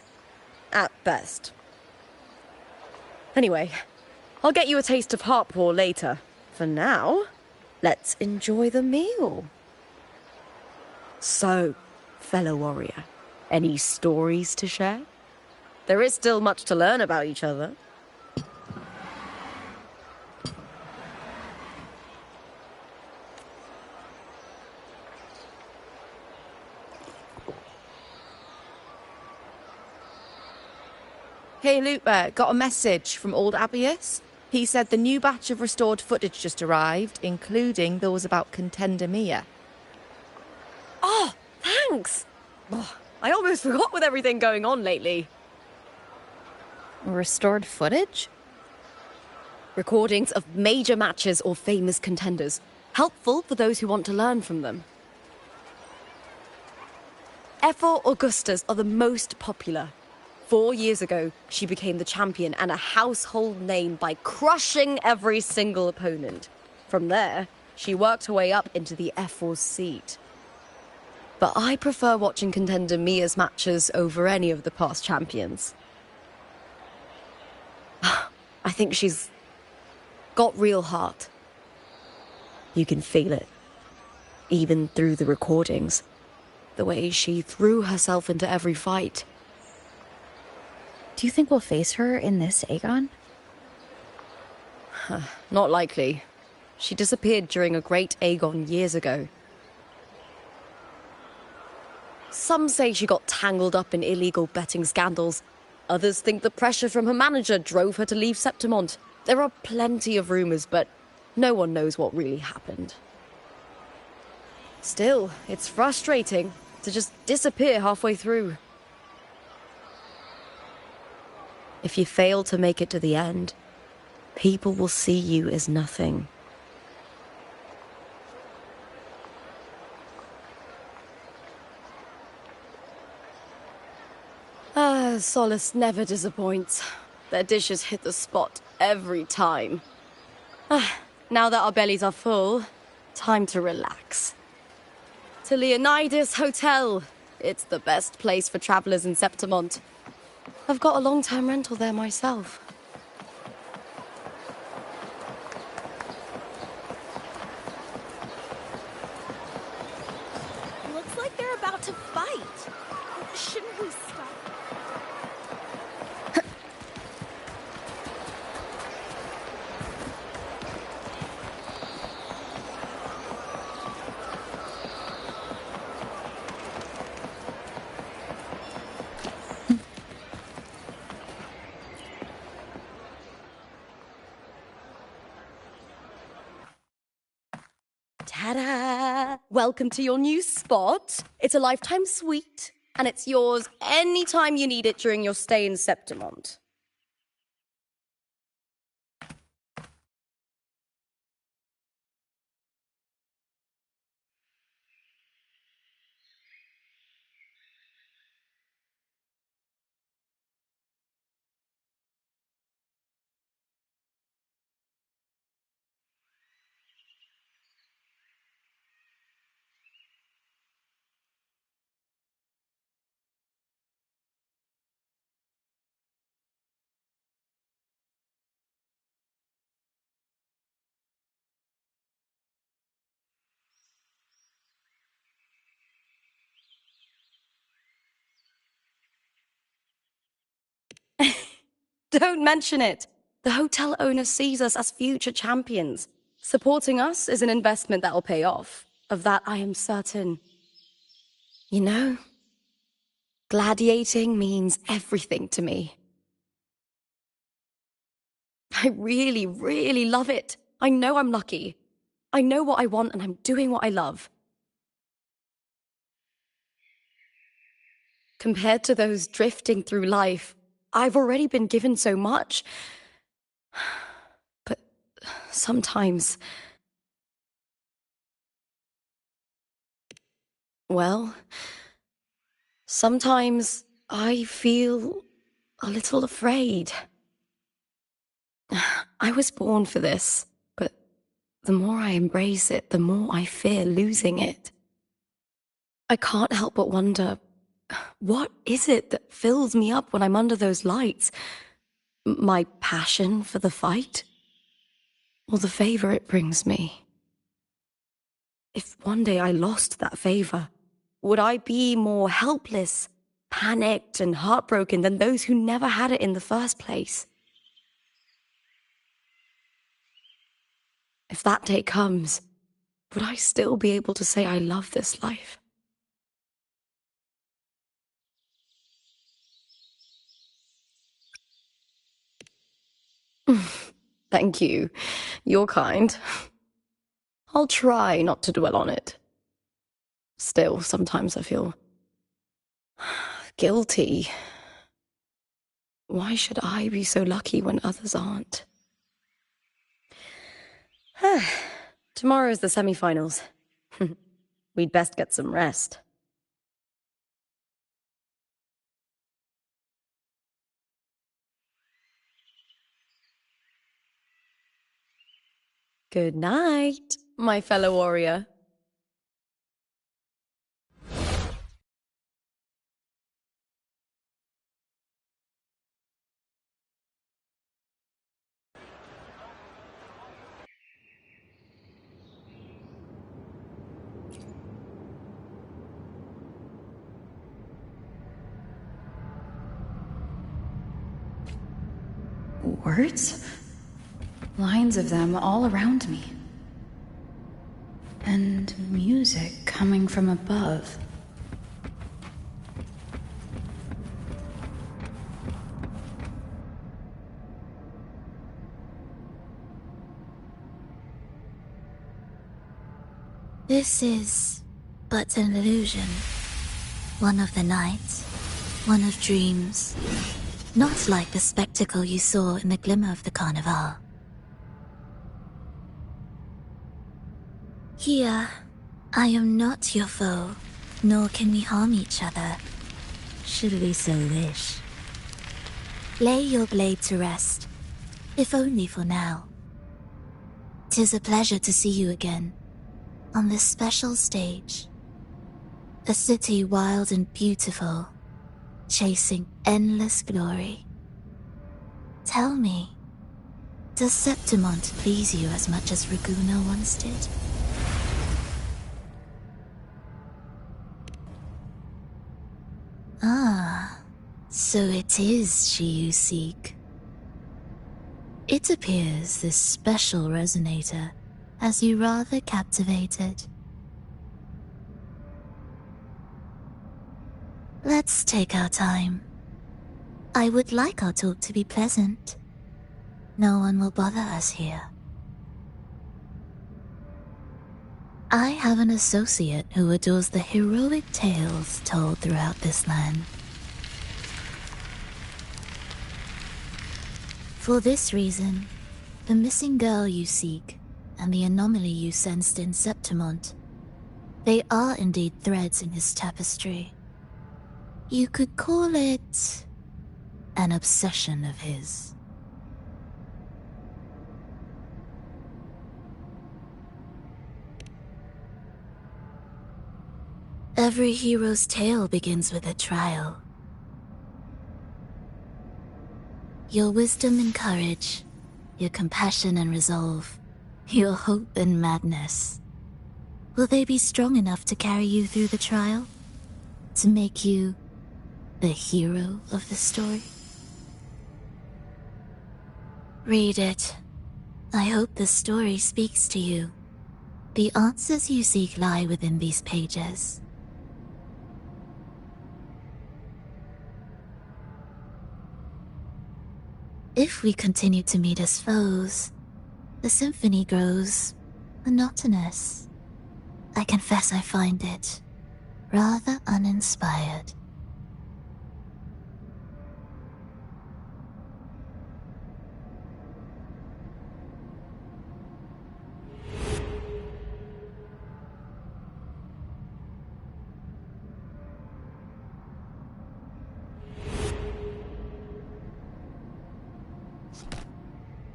At best. Anyway, I'll get you a taste of heart pour later. For now, let's enjoy the meal. So, fellow warrior, any stories to share? There is still much to learn about each other. Hey, Lupa, got a message from old Abius. He said the new batch of restored footage just arrived, including those about Contender Mia. Oh, thanks! Oh, I almost forgot with everything going on lately. Restored footage? Recordings of major matches or famous contenders. Helpful for those who want to learn from them. Ephor Augustas are the most popular. 4 years ago, she became the champion and a household name by crushing every single opponent. From there, she worked her way up into the Ephor's seat. But I prefer watching Contender Mia's matches over any of the past champions. I think she's got real heart. You can feel it, even through the recordings. The way she threw herself into every fight. Do you think we'll face her in this Aegon? Not likely. She disappeared during a great Aegon years ago. Some say she got tangled up in illegal betting scandals. Others think the pressure from her manager drove her to leave Septimont. There are plenty of rumors, but no one knows what really happened. Still, it's frustrating to just disappear halfway through. If you fail to make it to the end, people will see you as nothing. Solace never disappoints. Their dishes hit the spot every time. Now that our bellies are full, time to relax. To Leonidas Hotel. It's the best place for travelers in Septimont. I've got a long-term rental there myself. Looks like they're about to fight. Shouldn't we stop? Ta-da! Welcome to your new spot. It's a lifetime suite, and it's yours anytime you need it during your stay in Septimont. Don't mention it. The hotel owner sees us as future champions. Supporting us is an investment that'll pay off. Of that I am certain. You know, gladiating means everything to me. I really, really love it. I know I'm lucky. I know what I want and I'm doing what I love. Compared to those drifting through life, I've already been given so much. But sometimes... Well, sometimes I feel a little afraid. I was born for this, but the more I embrace it, the more I fear losing it. I can't help but wonder, what is it that fills me up when I'm under those lights? My passion for the fight? Or the favor it brings me? If one day I lost that favor, would I be more helpless, panicked, and heartbroken than those who never had it in the first place? If that day comes, would I still be able to say I love this life? Thank you. You're kind. I'll try not to dwell on it. Still, sometimes I feel guilty. Why should I be so lucky when others aren't? Tomorrow's the semi-finals. We'd best get some rest. Good night, my fellow warrior. Words? Lines of them all around me. And music coming from above. This is but an illusion. One of the nights, one of dreams. Not like the spectacle you saw in the glimmer of the Carnival. Here, I am not your foe, nor can we harm each other, should we so wish. Lay your blade to rest, if only for now. 'Tis a pleasure to see you again, on this special stage. A city wild and beautiful, chasing endless glory. Tell me, does Septimont please you as much as Raguna once did? Ah, so it is she you seek. It appears this special resonator has you rather captivated. Let's take our time. I would like our talk to be pleasant. No one will bother us here. I have an associate who adores the heroic tales told throughout this land. For this reason, the missing girl you seek and the anomaly you sensed in Septimont, they are indeed threads in his tapestry. You could call it an obsession of his. Every hero's tale begins with a trial. Your wisdom and courage, your compassion and resolve, your hope and madness. Will they be strong enough to carry you through the trial? To make you the hero of the story? Read it. I hope the story speaks to you. The answers you seek lie within these pages. If we continue to meet as foes, the symphony grows monotonous. I confess I find it rather uninspired.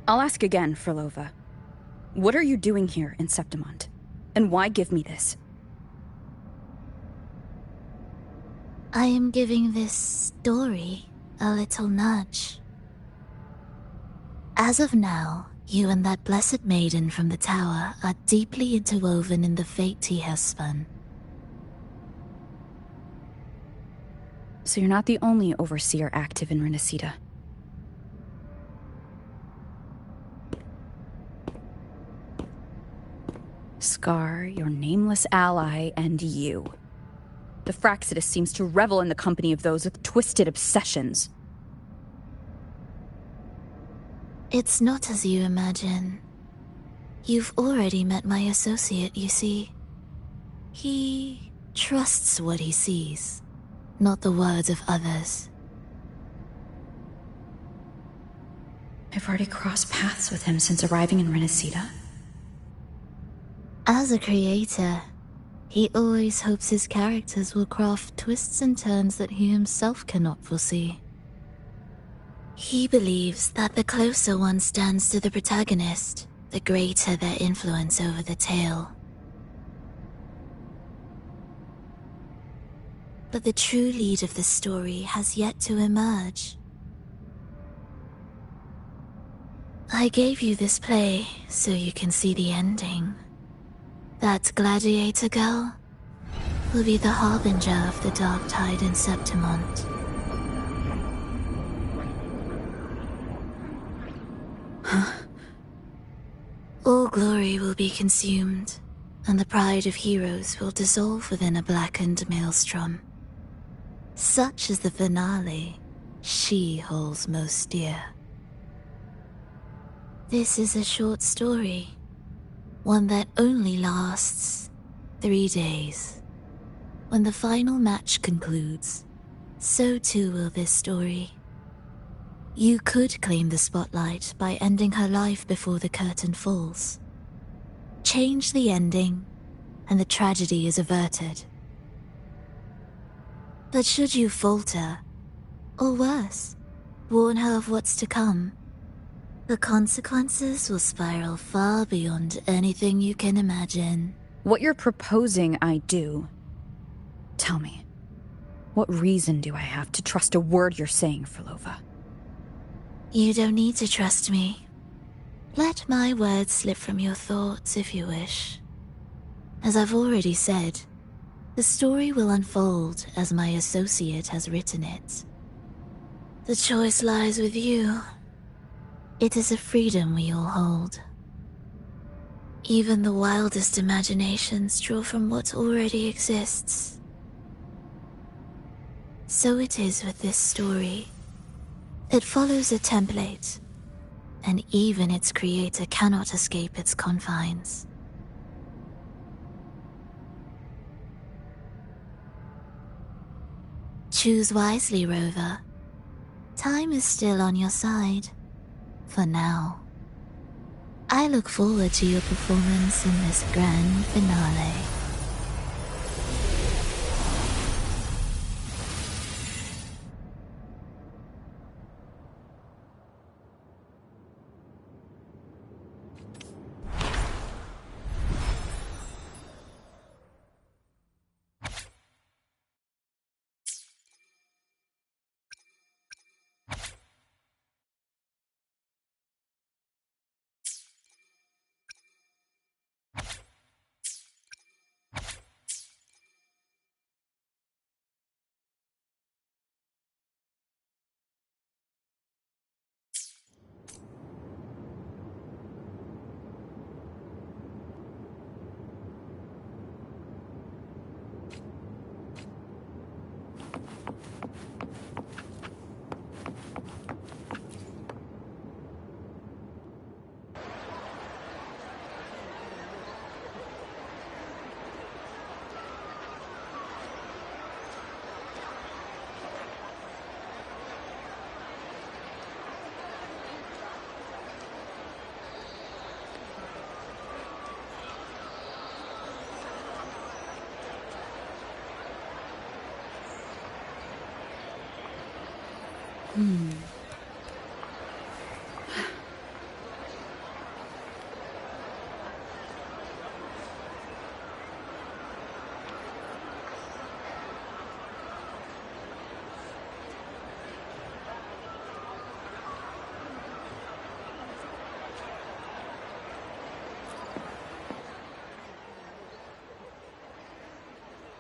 I'll ask again, Frolova. What are you doing here in Septimont? And why give me this? I am giving this story a little nudge. As of now, you and that blessed maiden from the tower are deeply interwoven in the fate he has spun. So you're not the only overseer active in Renacida. Scar, your nameless ally, and you. The Fraxidus seems to revel in the company of those with twisted obsessions. It's not as you imagine. You've already met my associate, you see. He trusts what he sees, not the words of others. I've already crossed paths with him since arriving in Renacida. As a creator, he always hopes his characters will craft twists and turns that he himself cannot foresee. He believes that the closer one stands to the protagonist, the greater their influence over the tale. But the true lead of the story has yet to emerge. I gave you this play so you can see the ending. That gladiator girl will be the harbinger of the dark tide in Septimont. All glory will be consumed, and the pride of heroes will dissolve within a blackened maelstrom. Such is the finale she holds most dear. This is a short story, one that only lasts 3 days. When the final match concludes, so too will this story. You could claim the spotlight by ending her life before the curtain falls. Change the ending, and the tragedy is averted. But should you falter, or worse, warn her of what's to come, the consequences will spiral far beyond anything you can imagine. What you're proposing I do. Tell me, what reason do I have to trust a word you're saying, Frolova? You don't need to trust me. Let my words slip from your thoughts if you wish. As I've already said, the story will unfold as my associate has written it. The choice lies with you. It is a freedom we all hold. Even the wildest imaginations draw from what already exists. So it is with this story. It follows a template, and even its creator cannot escape its confines. Choose wisely, Rover. Time is still on your side. For now. I look forward to your performance in this grand finale.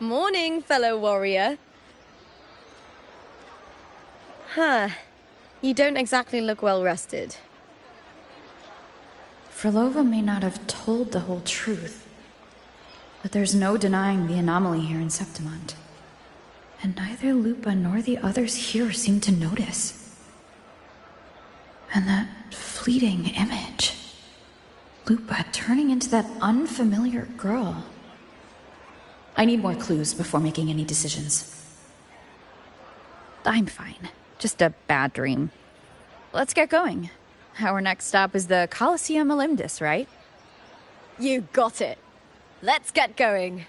Morning, fellow warrior. Huh. You don't exactly look well rested. Frolova may not have told the whole truth, but there's no denying the anomaly here in Septimont. And neither Lupa nor the others here seem to notice. And that fleeting image. Lupa turning into that unfamiliar girl. I need more clues before making any decisions. I'm fine. Just a bad dream. Let's get going. Our next stop is the Colosseum Olympus, right? You got it. Let's get going.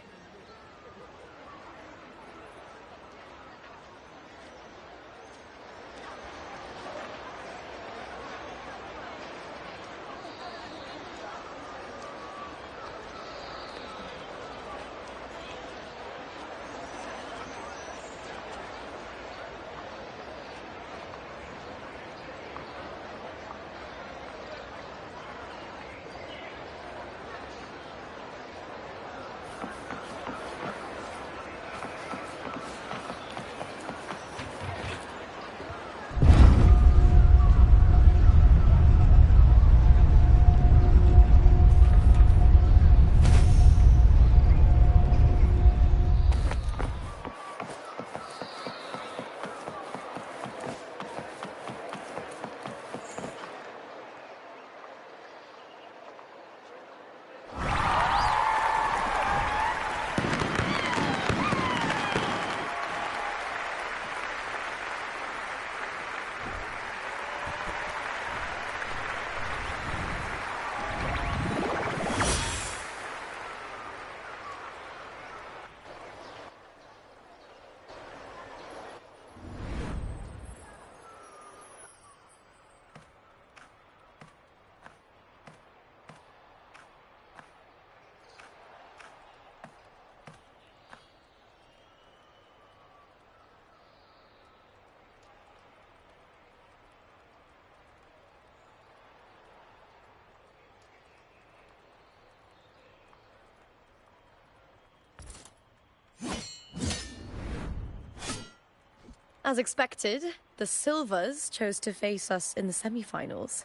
As expected, the Silvers chose to face us in the semi-finals.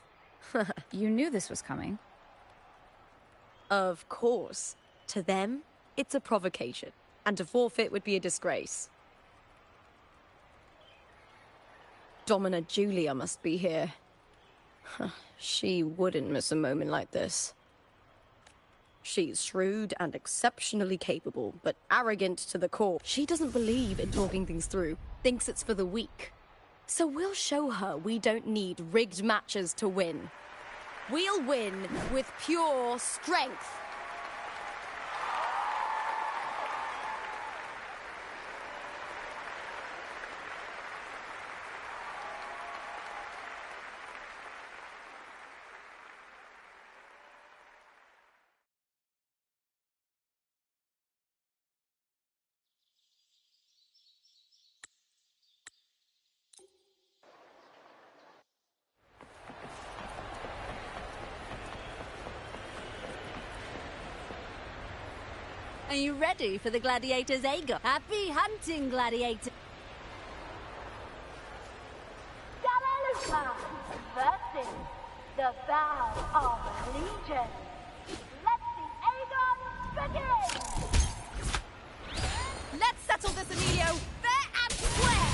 You knew this was coming. Of course. To them, it's a provocation, and to forfeit would be a disgrace. Domina Julia must be here. She wouldn't miss a moment like this. She's shrewd and exceptionally capable, but arrogant to the core. She doesn't believe in talking things through, thinks it's for the weak. So we'll show her we don't need rigged matches to win. We'll win with pure strength. Are you ready for the Gladiator's Aegon? Happy hunting, Gladiator! Galalupa versus the Bow of Legion. Let the Aegon begin! Let's settle this, Emilio! Fair and square!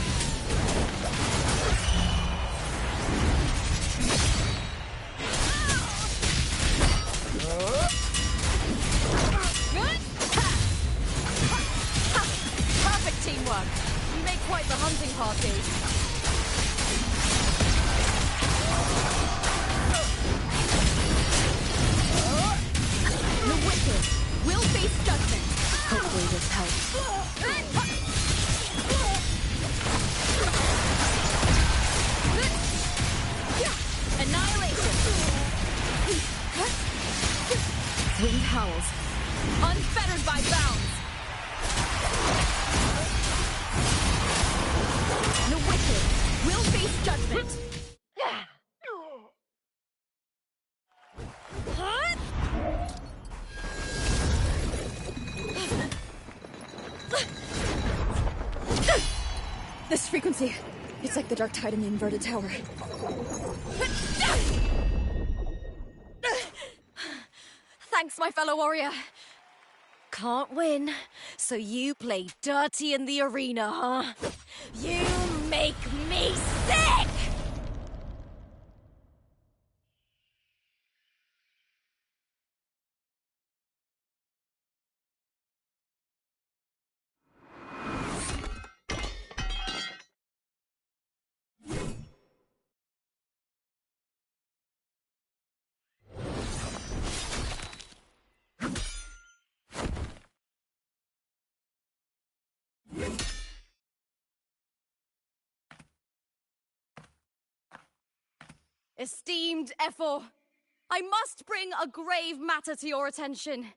Perfect teamwork. You make quite the hunting party. Wind howls, unfettered by bounds. The wicked will face judgment. This frequency, it's like the dark tide in the inverted tower. Thanks, my fellow warrior. Can't win, so you play dirty in the arena, huh? You make me sick! Esteemed Ephor, I must bring a grave matter to your attention.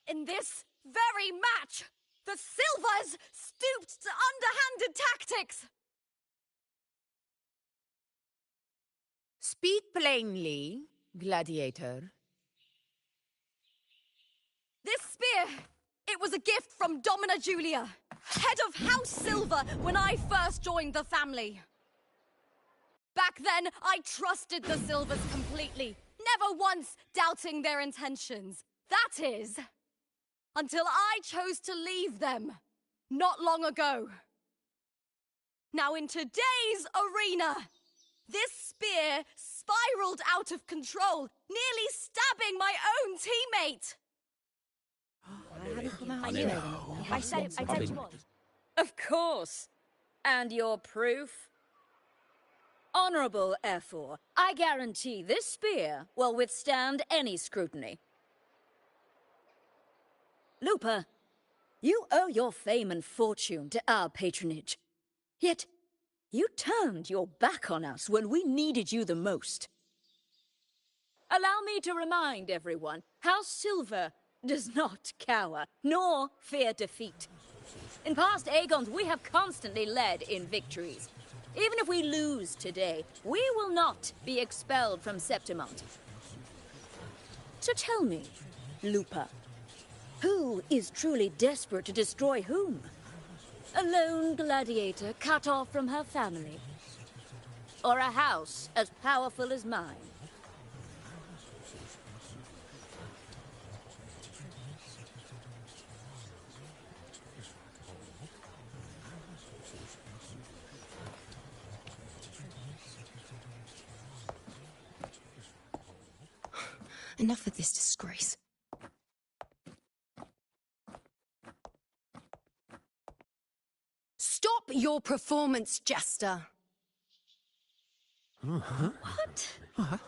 In this very match, the Silvers stooped to underhanded tactics. Speak plainly, gladiator. This spear, it was a gift from Domina Julia, head of House Silver, when I first joined the family. Back then, I trusted the Silvers completely, never once doubting their intentions. That is, until I chose to leave them, not long ago. Now in today's arena, this spear spiraled out of control, nearly stabbing my own teammate. I said it was. Of course. And your proof? Honorable Ephor, I guarantee this spear will withstand any scrutiny. Lupa, you owe your fame and fortune to our patronage. Yet, you turned your back on us when we needed you the most. Allow me to remind everyone, House Silver does not cower, nor fear defeat. In past Aegons, we have constantly led in victories. Even if we lose today, we will not be expelled from Septimont. So tell me, Lupa, who is truly desperate to destroy whom? A lone gladiator cut off from her family? Or a house as powerful as mine? Enough of this disgrace. Stop your performance, Jester. What? What?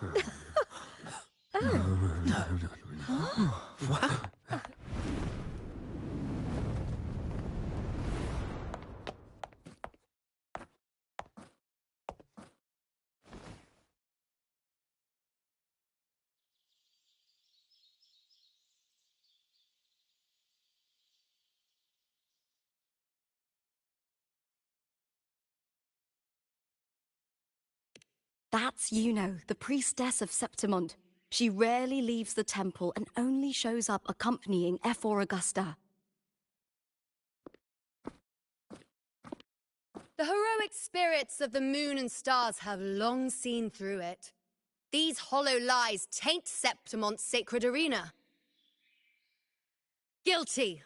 That's Juno, the priestess of Septimont. She rarely leaves the temple and only shows up accompanying Ephor Augusta. The heroic spirits of the moon and stars have long seen through it. These hollow lies taint Septimont's sacred arena. Guilty.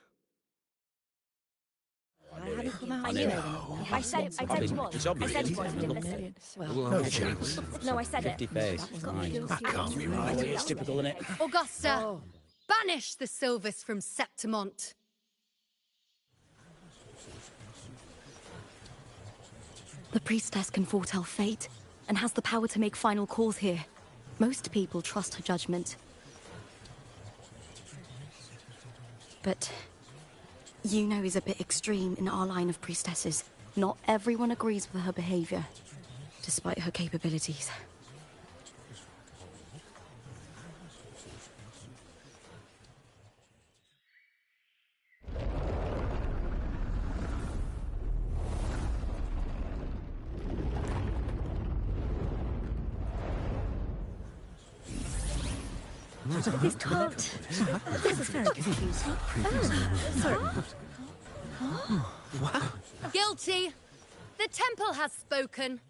I knew it. I said it was. It's obvious. I said it was. You didn't listen. No chance. No, I said it. 50 face. That can't be right. It's typical, isn't it? Augusta, banish the Silvers from Septimont. The priestess can foretell fate, and has the power to make final calls here. Most people trust her judgment. But Yuno is a bit extreme in our line of priestesses. Not everyone agrees with her behavior, despite her capabilities. This can't. This is very confusing. Wow. Guilty! The temple has spoken.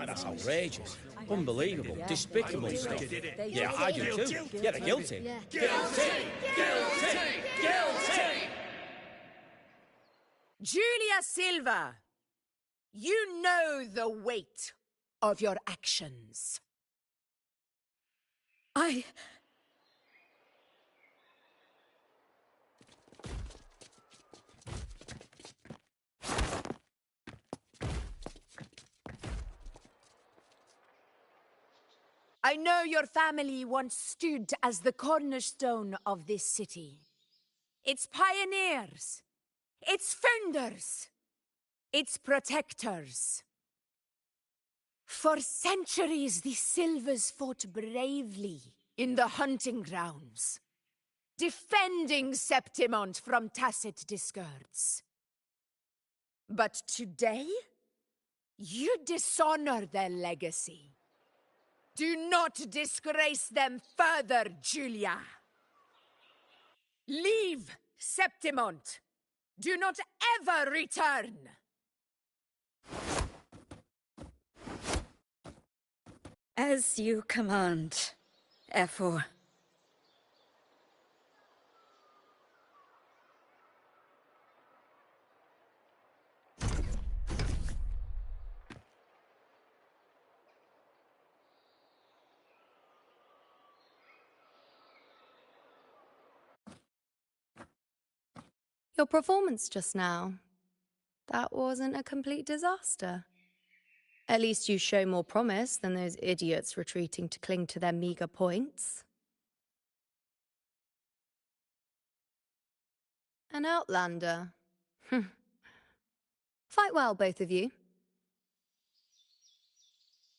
That's outrageous. Unbelievable. Despicable stuff. Yeah, I do too. Yeah, they're guilty. Guilty! Julia Silva, you know the weight of your actions. I know your family once stood as the cornerstone of this city. Its pioneers, its founders, its protectors. For centuries, the Silvers fought bravely in the hunting grounds, defending Septimont from tacit discards. But today, you dishonor their legacy. Do not disgrace them further, Julia. Leave Septimont. Do not ever return. As you command, Efor. Your performance just now. That wasn't a complete disaster. At least you show more promise than those idiots retreating to cling to their meager points. An outlander. Fight well, both of you.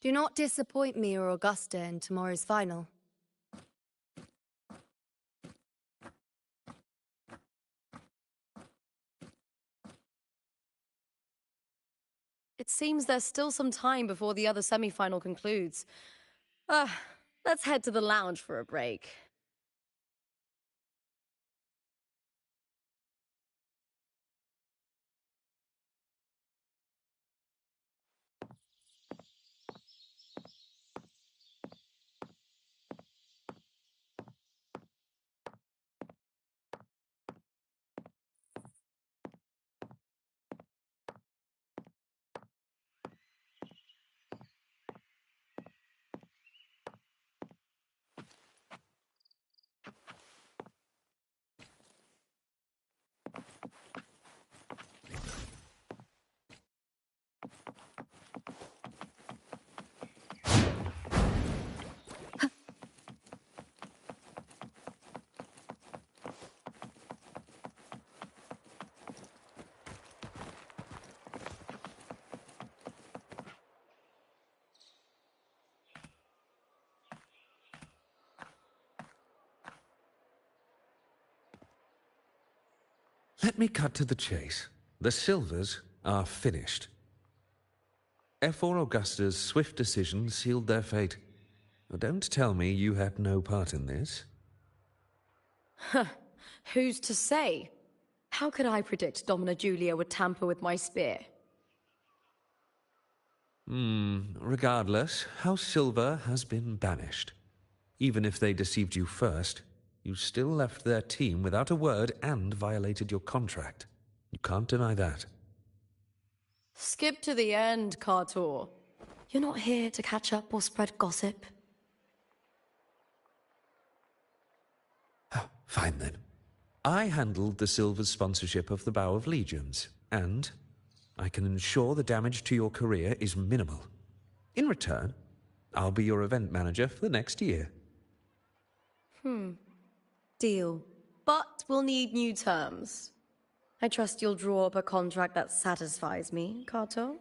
Do not disappoint me or Augusta in tomorrow's final. It seems there's still some time before the other semi-final concludes. Let's head to the lounge for a break. Let me cut to the chase. The Silvers are finished. Efor Augusta's swift decision sealed their fate. Don't tell me you had no part in this. Who's to say? How could I predict Domina Julia would tamper with my spear? Regardless, House Silver has been banished. Even if they deceived you first, you still left their team without a word and violated your contract. You can't deny that. Skip to the end, Kartor. You're not here to catch up or spread gossip. Fine then. I handled the Silver's sponsorship of the Bow of Legions, and I can ensure the damage to your career is minimal. In return, I'll be your event manager for the next year. Deal. But we'll need new terms. I trust you'll draw up a contract that satisfies me, Kato?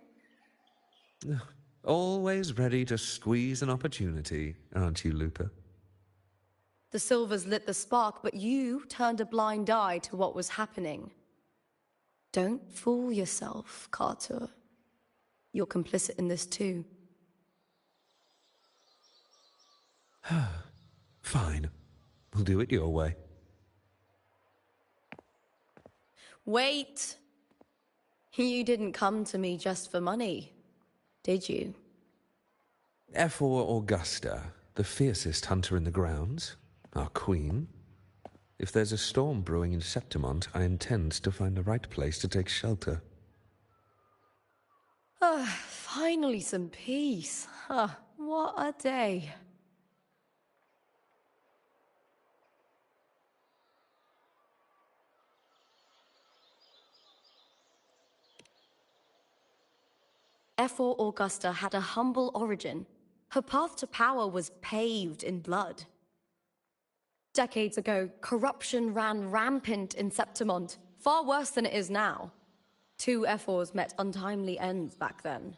Always ready to squeeze an opportunity, aren't you, Lupa? The Silvers lit the spark, but you turned a blind eye to what was happening. Don't fool yourself, Kato. You're complicit in this too. Fine. We'll do it your way. Wait! You didn't come to me just for money, did you? F4 Augusta, the fiercest hunter in the grounds, our queen. If there's a storm brewing in Septimont, I intend to find the right place to take shelter. Finally some peace. What a day. F4 Augusta had a humble origin. Her path to power was paved in blood. Decades ago, corruption ran rampant in Septimont, far worse than it is now. 2 F4s met untimely ends back then.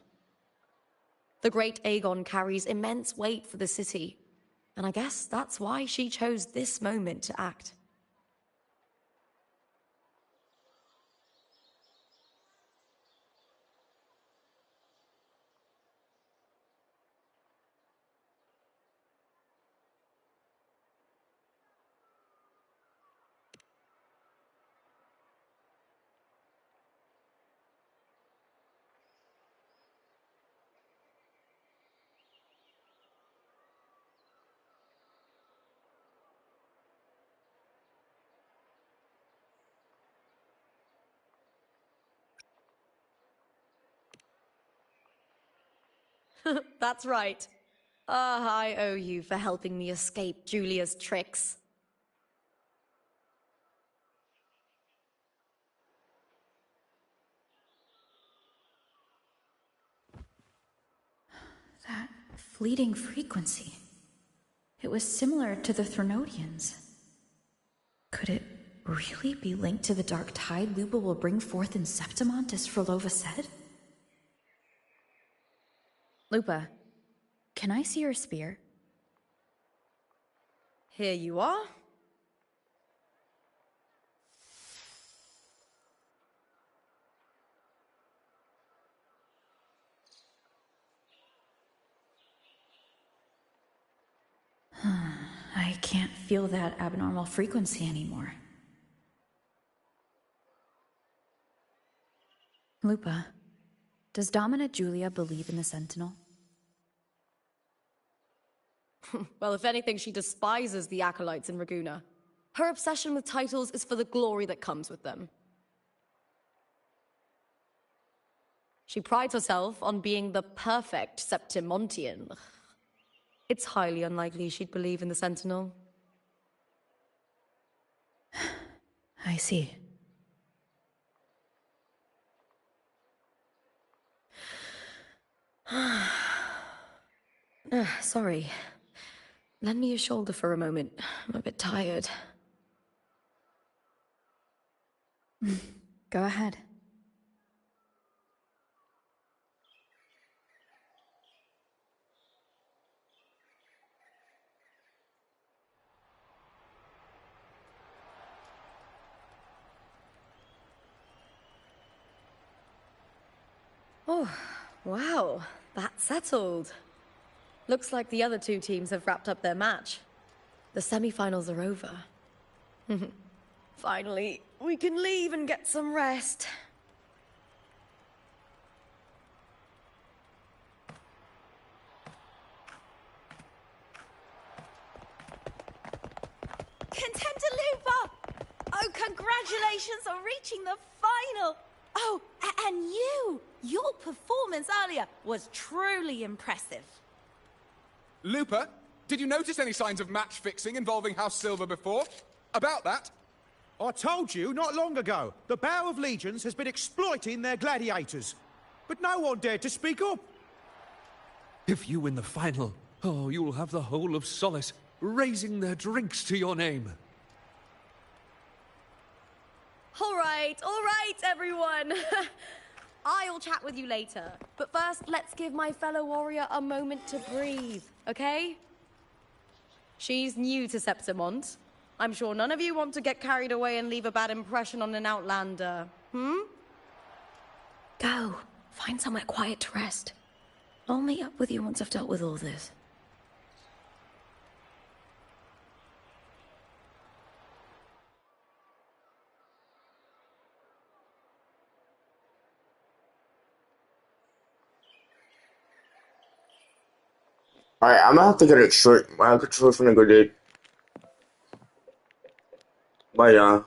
The great Aegon carries immense weight for the city, and I guess that's why she chose this moment to act. That's right. I owe you for helping me escape Julia's tricks. That fleeting frequency. It was similar to the Threnodians. Could it really be linked to the dark tide Lupa will bring forth in Septimont, as Frolova said? Lupa, can I see your spear? Here you are. I can't feel that abnormal frequency anymore. Lupa, does Domina Julia believe in the Sentinel? Well, if anything, she despises the acolytes in Raguna. Her obsession with titles is for the glory that comes with them. She prides herself on being the perfect Septimontian. It's highly unlikely she'd believe in the Sentinel. I see. Sorry. Lend me your shoulder for a moment. I'm a bit tired. Go ahead. Oh, wow. That's settled. Looks like the other 2 teams have wrapped up their match. The semi-finals are over. Finally, we can leave and get some rest. Contender Lupa! Oh, congratulations on reaching the final! Oh, and your performance earlier was truly impressive. Lupa, did you notice any signs of match fixing involving House Silver before? About that? I told you not long ago, the Bow of Legions has been exploiting their gladiators. But no one dared to speak up. If you win the final, oh, you'll have the whole of Solace raising their drinks to your name. All right, everyone. I'll chat with you later. But first, let's give my fellow warrior a moment to breathe, okay? She's new to Septimont. I'm sure none of you want to get carried away and leave a bad impression on an outlander. Go. Find somewhere quiet to rest. I'll meet up with you once I've dealt with all this. Alright, I'm gonna have to get a short. My controller's gonna go dead. Bye, y'all.